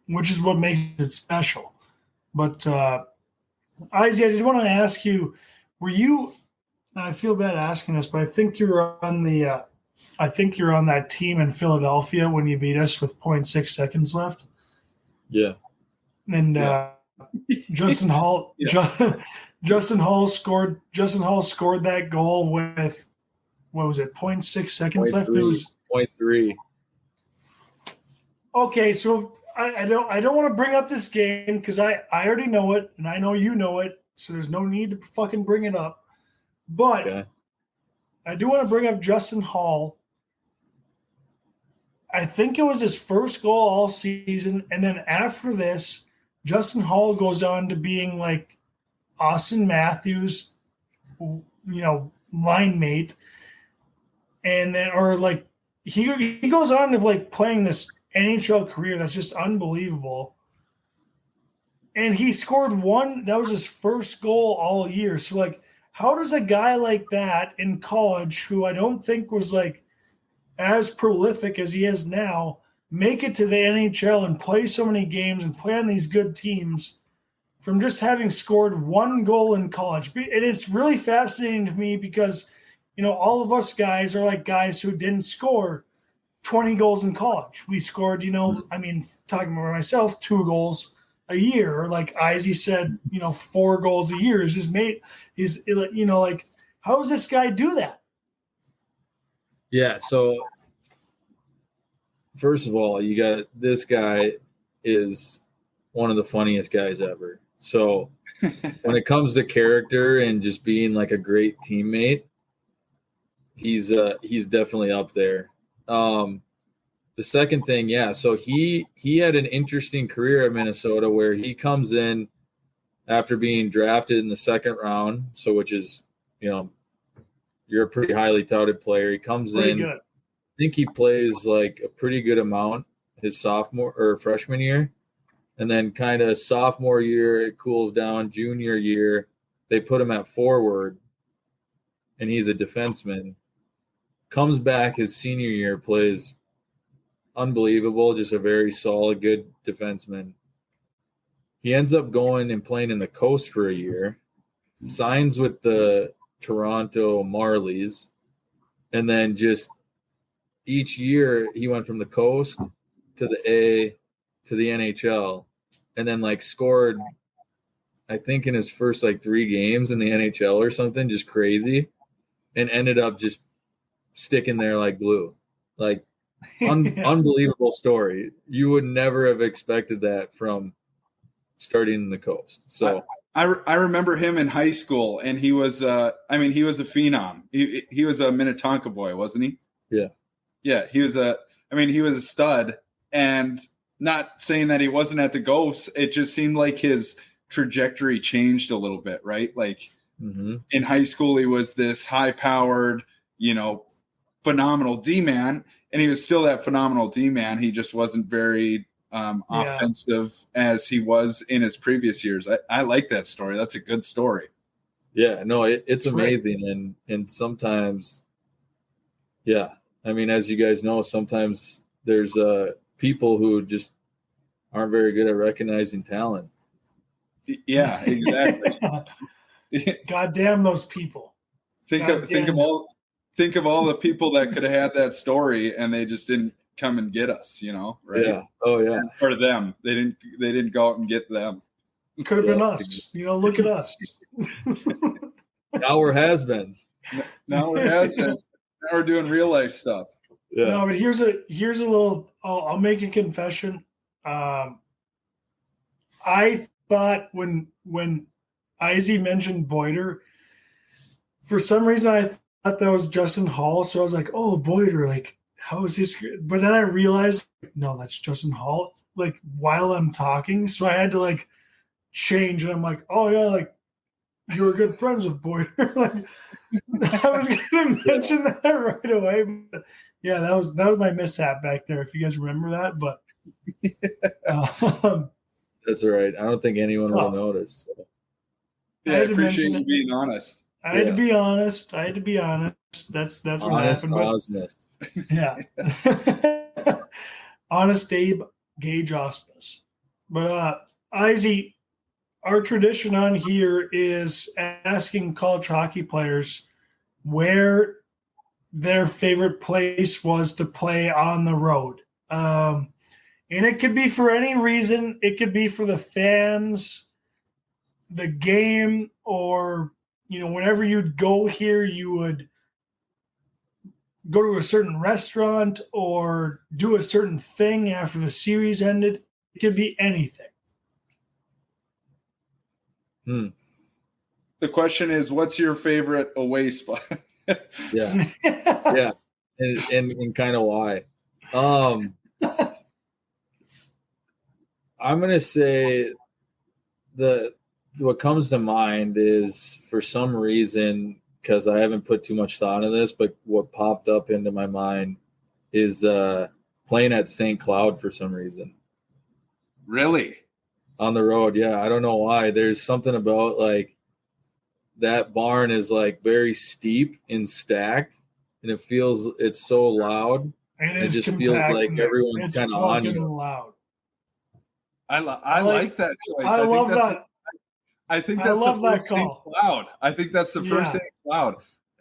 Which is what makes it special. But Izzy, I just want to ask you, were you? I feel bad asking this, but I think you're on that team in Philadelphia when you beat us with 0.6 seconds left. Yeah. And Justin Hall. Justin Hall scored that goal with, what was it, 0.6 seconds left? It was 0.3. Okay, so I don't want to bring up this game because I already know it and I know you know it, so there's no need to fucking bring it up. But okay. I do want to bring up Justin Hall. I think it was his first goal all season, and then after this, Justin Hall goes on to being Austin Matthews, line mate, and then he goes on to playing this NHL career that's just unbelievable. And he scored that was his first goal all year. So how does a guy like that in college, who I don't think was as prolific as he is now, make it to the NHL and play so many games and play on these good teams from just having scored 1 goal in college. And it's really fascinating to me because, all of us guys are like guys who didn't score 20 goals in college. We scored, talking about myself, 2 goals a year, or like Izzy said, 4 goals a year is his mate. How does this guy do that? Yeah. So first of all, this guy is one of the funniest guys ever. So when it comes to character and just being like a great teammate, he's definitely up there. The second thing, so he had an interesting career at Minnesota where he comes in after being drafted in the 2nd round. So which is, you're a pretty highly touted player. He comes Pretty in. good. I think he plays like a pretty good amount his sophomore or freshman year. And then kind of sophomore year, it cools down. Junior year, they put him at forward, and he's a defenseman. Comes back his senior year, plays unbelievable, just a very solid, good defenseman. He ends up going and playing in the Coast for a year, signs with the Toronto Marlies, and then just each year he went from the Coast to the A to the NHL, and then like scored, I think in his first like 3 games in the NHL or something, just crazy, and ended up just sticking there like glue. Like unbelievable story. You would never have expected that from starting in the Coast. So I remember him in high school, and he was he was a phenom. He was a Minnetonka boy, wasn't he? Yeah, he was a stud. And not saying that he wasn't at the Ghosts, it just seemed like his trajectory changed a little bit, right? Like in high school, he was this high-powered, phenomenal D-man, and he was still that phenomenal D-man. He just wasn't very offensive as he was in his previous years. I like that story. That's a good story. Yeah, no, it's amazing. And sometimes, as you guys know, sometimes there's people who just aren't very good at recognizing talent. Yeah, exactly. God damn those people. Think of all the people that could have had that story, and they just didn't come and get us, right? Yeah. Oh yeah. Or them. They didn't go out and get them. It could have been us. Look at us. Now we're has-beens. Now we're has-beens. Now we're doing real life stuff. Yeah. No, but here's a little. I'll make a confession. I thought when Izzy mentioned Boyder, for some reason I thought that was Justin Hall. So I was like, "Oh, Boyder, like how is this?" But then I realized, no, that's Justin Hall. Like while I'm talking, so I had to like change, and I'm like, "Oh yeah, like you were good friends with Boyder." Like I was going to mention that right away. But yeah, that was my mishap back there. If you guys remember that, but that's all right. I don't think anyone will notice. So. Yeah, I appreciate you being honest. I had to be honest. That's what happened. Ausmus. Yeah. Honest Abe, Gage Ausmus. But Izzy, our tradition on here is asking college hockey players where their favorite place was to play on the road. And it could be for any reason. It could be for the fans, the game, or, whenever you'd go here, you would go to a certain restaurant or do a certain thing after the series ended. It could be anything. The question is, what's your favorite away spot? Yeah. Yeah. And kind of why. I'm going to say what comes to mind is, for some reason, because I haven't put too much thought into this, but what popped up into my mind is playing at St. Cloud for some reason. Really? On the road, yeah. I don't know why. There's something about like that barn is like very steep and stacked, and it's so loud. It is just feels compact like in there. everyone's It's kind of on fucking you. loud. I like that choice. I love that. I think I that's love the that first thing call. cloud. I think that's the first thing cloud.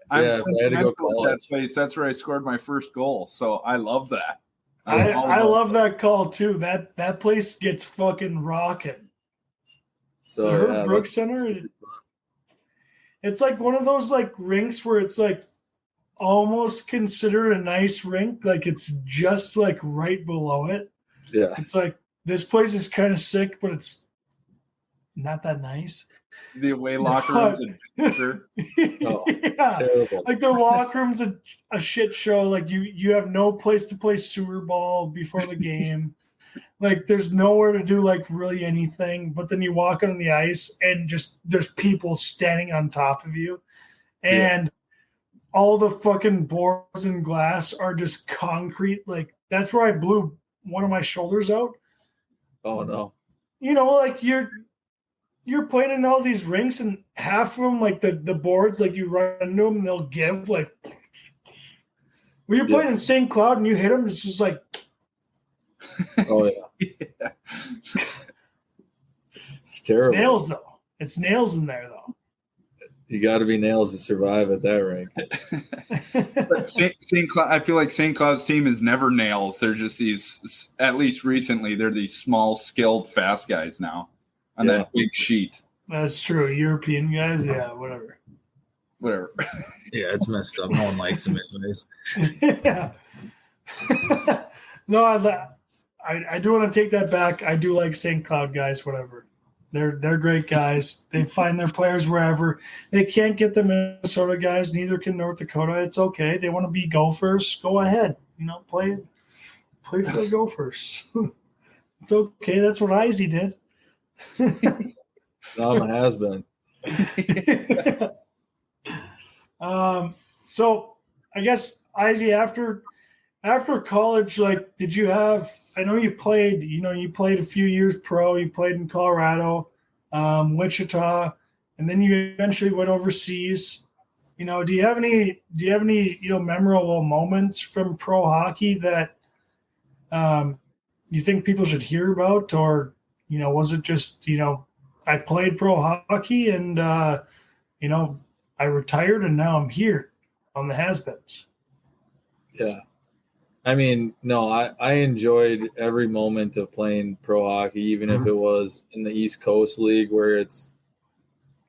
I'm Yeah, if I had to go sentimental at that place. That's where I scored my first goal. So I love that. I love that call too. That place gets fucking rocking. So the Herb Brooks Center. It's like one of those like rinks where it's like almost considered a nice rink. Like it's just like right below it. Yeah. It's like this place is kind of sick, but it's not that nice. The away locker rooms. Yeah. Terrible. Like their locker room's a shit show. Like you have no place to play sewer ball before the game. Like there's nowhere to do like really anything. But then you walk on the ice and just there's people standing on top of you. And all the fucking boards and glass are just concrete. Like that's where I blew one of my shoulders out. Oh no. You know, like you're playing in all these rinks and half of them, like the boards, like you run into them and they'll give like when you're playing in St. Cloud and you hit them, it's just like oh yeah. It's terrible. It's nails though. It's nails in there though. You got to be nails to survive at that rank. St. Cloud, I feel like St. Cloud's team is never nails. They're just these, at least recently, they're these small, skilled, fast guys now on that big sheet. That's true. European guys, yeah, whatever. Yeah, it's messed up. No one likes them anyways. Yeah. No, I do want to take that back. I do like St. Cloud guys, whatever. They're great guys. They find their players wherever. They can't get the Minnesota guys. Neither can North Dakota. It's okay. They want to be Gophers. Go ahead. You know, play for the Gophers. It's okay. That's what Izzy did. Dom has been. So I guess Izzy, after college, like, did you have? I know you played. You know, you played a few years pro. You played in Colorado, Wichita, and then you eventually went overseas. You know, do you have any memorable moments from pro hockey that you think people should hear about, or was it just I played pro hockey and I retired and now I'm here on the has-beens? Yeah. I mean, no, I enjoyed every moment of playing pro hockey, even if it was in the East Coast League where it's,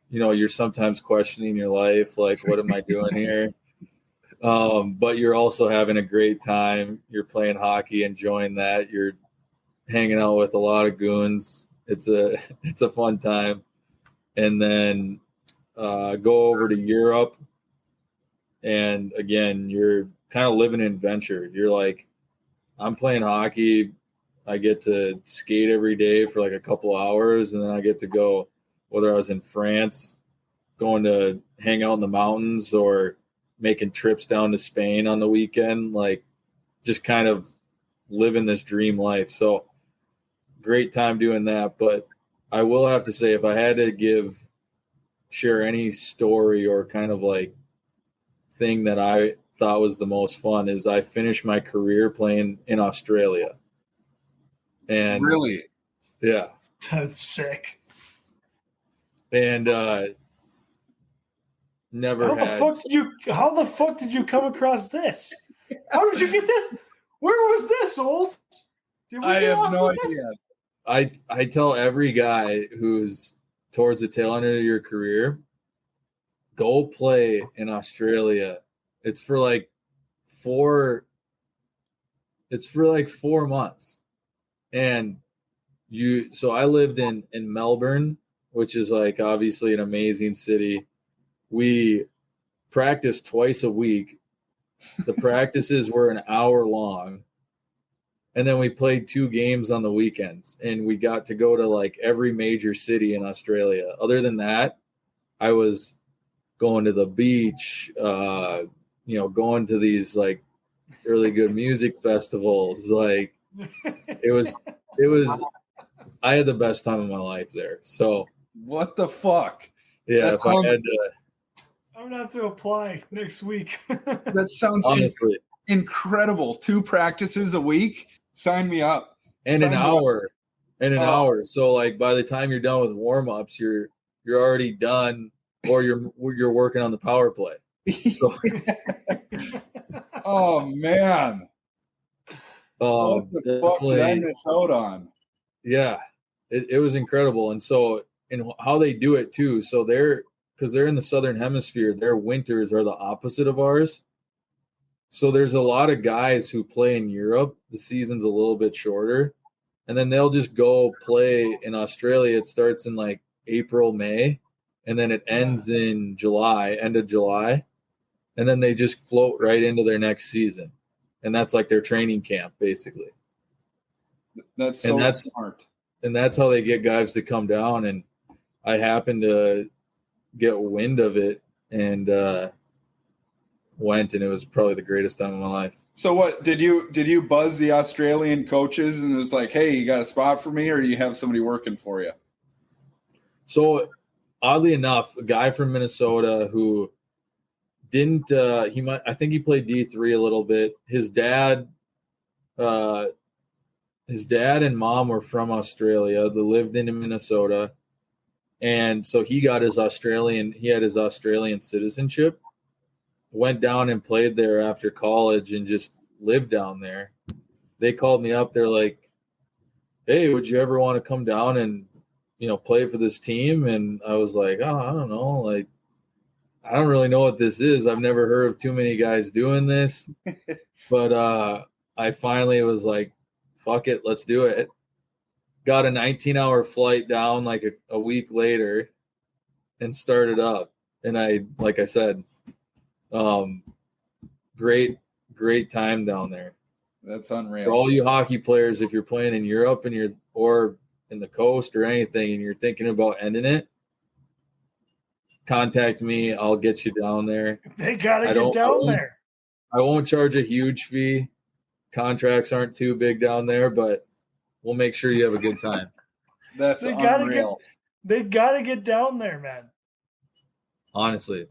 you're sometimes questioning your life, like, what am I doing here? But you're also having a great time. You're playing hockey, enjoying that. You're hanging out with a lot of goons. It's a fun time. And then go over to Europe. And again, you're kind of living an adventure. You're like, I'm playing hockey. I get to skate every day for like a couple hours. And then I get to go, whether I was in France, going to hang out in the mountains or making trips down to Spain on the weekend, like just kind of living this dream life. So great time doing that. But I will have to say, if I had to share any story or kind of like thing that I thought was the most fun, is I finished my career playing in Australia. And really? Yeah. That's sick. And how the fuck did you come across this? How did you get this? Where was this, Olson? I have no idea. I tell every guy who's towards the tail end of your career, go play in Australia. It's for like 4 months. And so I lived in Melbourne, which is like obviously an amazing city. We practiced twice a week. The practices were an hour long. And then we played 2 games on the weekends, and we got to go to like every major city in Australia. Other than that, I was going to the beach, going to these like really good music festivals. Like it was, I had the best time of my life there. So what the fuck? Yeah. I'm gonna have to apply next week. That sounds Honestly, incredible. 2 practices a week. Sign me up. and Sign an me up. hour, and an Oh. hour. So like by the time you're done with warm-ups, you're already done, or you're working on the power play. So Oh man. What the fuck did I miss out on? Yeah, it was incredible. And so, and how they do it too. So because they're in the Southern Hemisphere, their winters are the opposite of ours. So there's a lot of guys who play in Europe. The season's a little bit shorter. And then they'll just go play in Australia. It starts in like April, May, and then it ends in July, end of July. And then they just float right into their next season. And that's like their training camp, basically. That's so smart. And that's how they get guys to come down. And I happened to get wind of it and went, and it was probably the greatest time of my life. So what did you buzz the Australian coaches and it was like, hey, you got a spot for me, or you have somebody working for you? So oddly enough, a guy from Minnesota who didn't I think he played D3 a little bit. His dad and mom were from Australia. They lived in Minnesota. And so he had his Australian citizenship, went down and played there after college and just lived down there. They called me up. They're like, hey, would you ever want to come down and, play for this team? And I was like, oh, I don't know. Like, I don't really know what this is. I've never heard of too many guys doing this. But I finally was like, fuck it, let's do it. Got a 19-hour flight down like a week later and started up. And like I said, great time down there. That's unreal. For all you hockey players, if you're playing in Europe and or in the coast or anything and you're thinking about ending it, contact me. I'll get you down there. They gotta get down there. I won't charge a huge fee. Contracts aren't too big down there, but we'll make sure you have a good time. That's unreal. They gotta get down there, man. Honestly,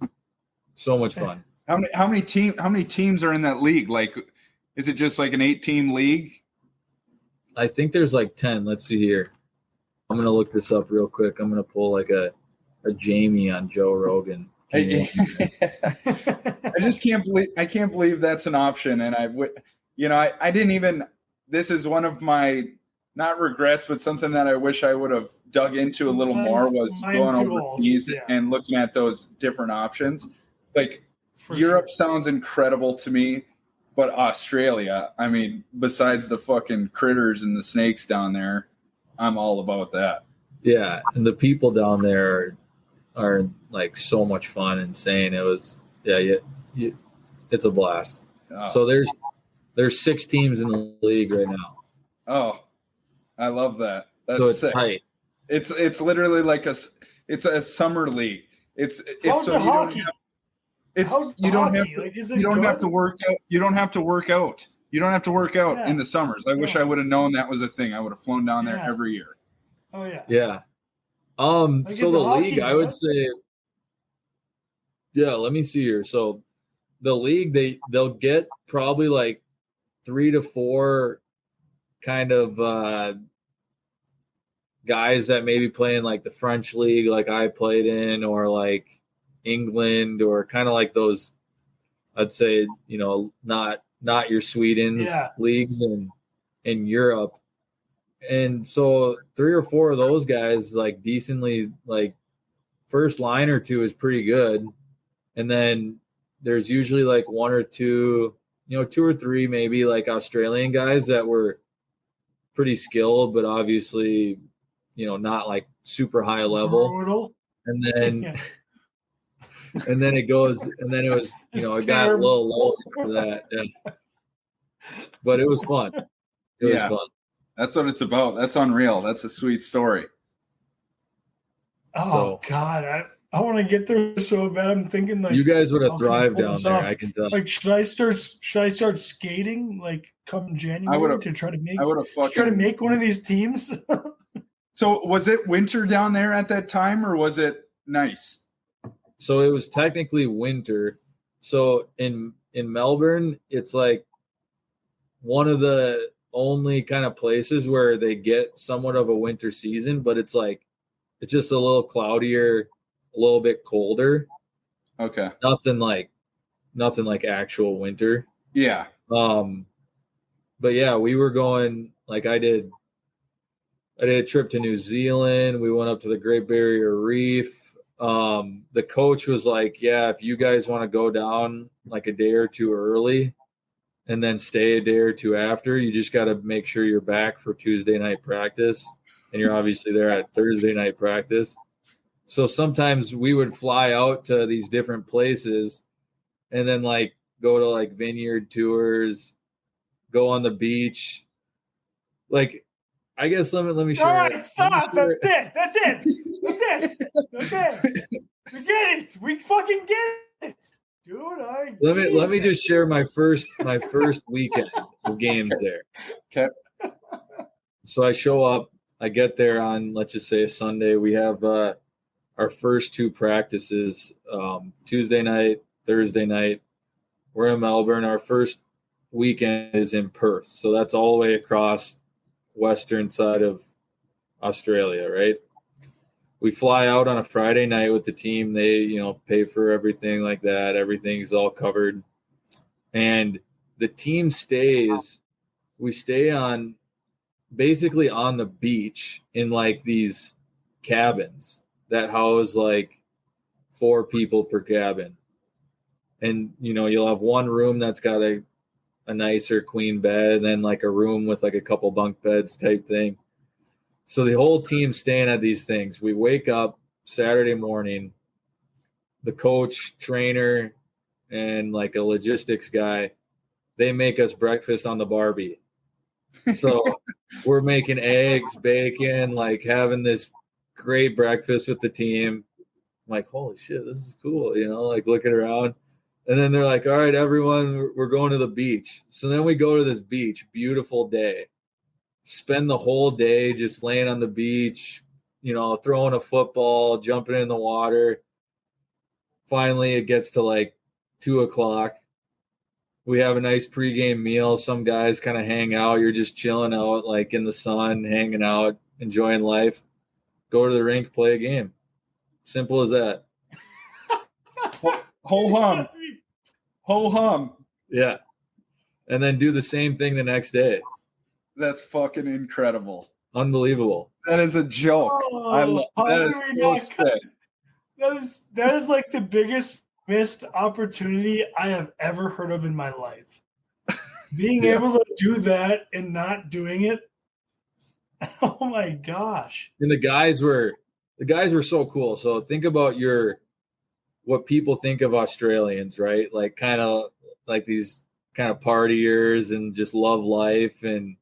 so much fun. How many teams are in that league? Like, is it just like an 8-team league? I think there's like 10. Let's see here. I'm gonna look this up real quick. I'm gonna pull like a Jamie on Joe Rogan. I just can't believe that's an option. And I didn't even. This is one of my not regrets, but something that I wish I would have dug into a little more was going overseas and looking at those different options. Like Europe sounds incredible to me, but Australia, I mean, besides the fucking critters and the snakes down there, I'm all about that. Yeah, and the people down there are like so much fun and insane. It was it's a blast. Oh. So there's 6 teams in the league right now. Oh, I love that. So it's sick. Tight. It's literally like it's a summer league. It's how's so the you hockey? You don't have to work out. You don't have to work out. You don't have to work out in the summers. I wish I would have known that was a thing. I would have flown down there every year. Oh yeah. Yeah. So the league, I would say, let me see here. So the league, they'll get probably like 3 to 4 kind of guys that maybe play in like the French league, like I played in, or like England, or kind of like those, I'd say, not your Sweden's leagues in Europe. And so 3 or 4 of those guys, like decently, like first line or 2 is pretty good. And then there's usually like 1 or 2, 2 or 3 maybe like Australian guys that were pretty skilled, but obviously, not like super high level. Brutal. And then, and then it was, it got a little low for that. Yeah. But it was fun. It was fun. That's what it's about. That's unreal. That's a sweet story. Oh God, I want to get there so bad. I'm thinking like you guys would have thrived down there. I can tell. Like, should I start skating like come January to try to make one of these teams? So was it winter down there at that time, or was it nice? so it was technically winter. So in Melbourne, it's like one of the only kind of places where they get somewhat of a winter season, but it's just a little cloudier, a little bit colder. Okay. Nothing like actual winter. Yeah. But yeah, we were going, like I did a trip to New Zealand. We went up to the Great Barrier Reef. The coach was like, yeah, if you guys want to go down like a day or two early and then stay a day or two after, you just got to make sure you're back for Tuesday night practice. And you're obviously there at Thursday night practice. So sometimes we would fly out to these different places and then like go to like vineyard tours, go on the beach. Like, I guess let me share. All right, stop. That's it. Okay. We get it. We fucking get it. Dude, let me just share my first weekend of games there. Okay. So I show up, I get there on, let's just say, a Sunday. We have our first two practices, Tuesday night, Thursday night. We're in Melbourne. Our first weekend is in Perth. So that's all the way across western side of Australia, right? We fly out on a Friday night with the team. They, pay for everything like that. Everything's all covered. And the team stays, we stay on basically on the beach in like these cabins that house like 4 people per cabin. And, you'll have one room that's got a nicer queen bed, and then like a room with like a couple bunk beds type thing. So the whole team's staying at these things. We wake up Saturday morning, the coach, trainer, and like a logistics guy, they make us breakfast on the Barbie. So we're making eggs, bacon, like having this great breakfast with the team. I'm like, holy shit, this is cool, like looking around. And then they're like, all right, everyone, we're going to the beach. So then we go to this beach, beautiful day. Spend the whole day just laying on the beach, throwing a football, jumping in the water. Finally, it gets to like 2:00. We have a nice pregame meal. Some guys kind of hang out. You're just chilling out, like in the sun, hanging out, enjoying life. Go to the rink, play a game. Simple as that. Ho hum. Yeah. And then do the same thing the next day. That's fucking incredible. Unbelievable. That is a joke. That is so sick. That is like the biggest missed opportunity I have ever heard of in my life. Being able to do that and not doing it. Oh my gosh. And the guys were so cool. So think about what people think of Australians, right? Like kind of like these kind of partiers and just love life. And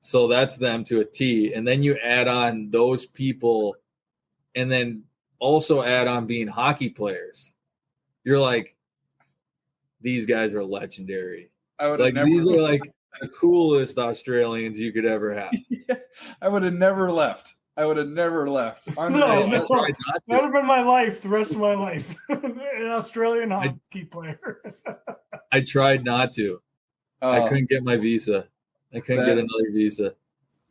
so that's them to a T. And then you add on those people and then also add on being hockey players. You're like, these guys are legendary. These are like the coolest Australians you could ever have. Yeah, I would have never left. No, that would have been my life, the rest of my life. An Australian hockey player. I tried not to. I couldn't get my visa. I couldn't get another visa.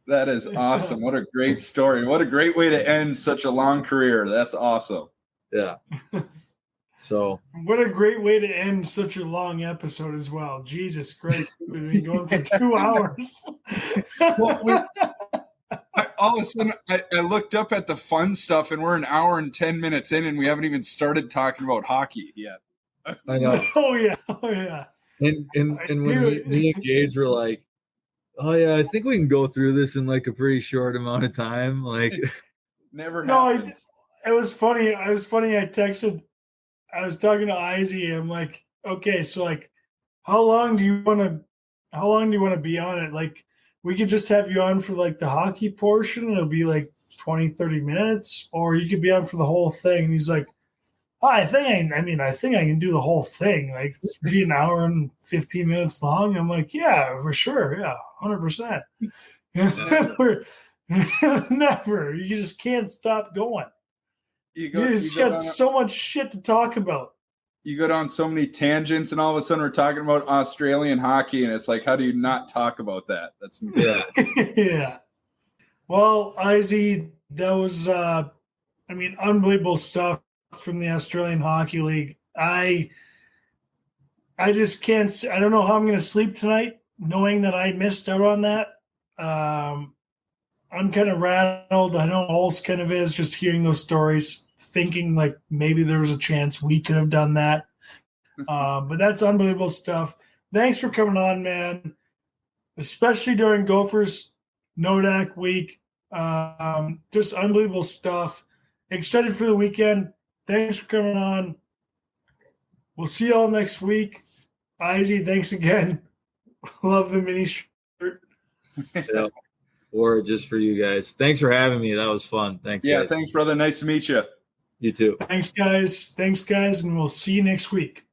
That is awesome. What a great story. What a great way to end such a long career. That's awesome. Yeah. So what a great way to end such a long episode as well. Jesus Christ, we've been going for 2 hours. All of a sudden, I looked up at the fun stuff, and we're an hour and 10 minutes in, and we haven't even started talking about hockey yet. I know. Oh yeah. And when me and Gage were like, oh yeah, I think we can go through this in like a pretty short amount of time. Like, never happens. It was funny. I was talking to Izzy. I'm like, okay, so like, how long do you want to be on it? Like, we could just have you on for like the hockey portion. It'll be like 20, 30 minutes, or you could be on for the whole thing. And he's like, I think I can do the whole thing. Like, it's be an hour and 15 minutes long. I'm like, yeah, for sure. Yeah, 100%. Never. You just can't stop going. You He's go got so much shit to talk about. You go down so many tangents, and all of a sudden we're talking about Australian hockey, and it's like, how do you not talk about that? That's Yeah. Well, Izzy, that was unbelievable stuff from the Australian Hockey League. I just can't. I don't know how I'm going to sleep tonight, knowing that I missed out on that. I'm kind of rattled. I know Olson kind of is, just hearing those stories, thinking like maybe there was a chance we could have done that. But that's unbelievable stuff. Thanks for coming on, man. Especially during Gophers Nodak week. Just unbelievable stuff. Excited for the weekend. Thanks for coming on. We'll see y'all next week. Izzy, thanks again. Love the mini shirt. Yeah. Or just for you guys. Thanks for having me. That was fun. Thanks. Yeah, guys. thanks, brother. Nice to meet you. You too. Thanks, guys. And we'll see you next week.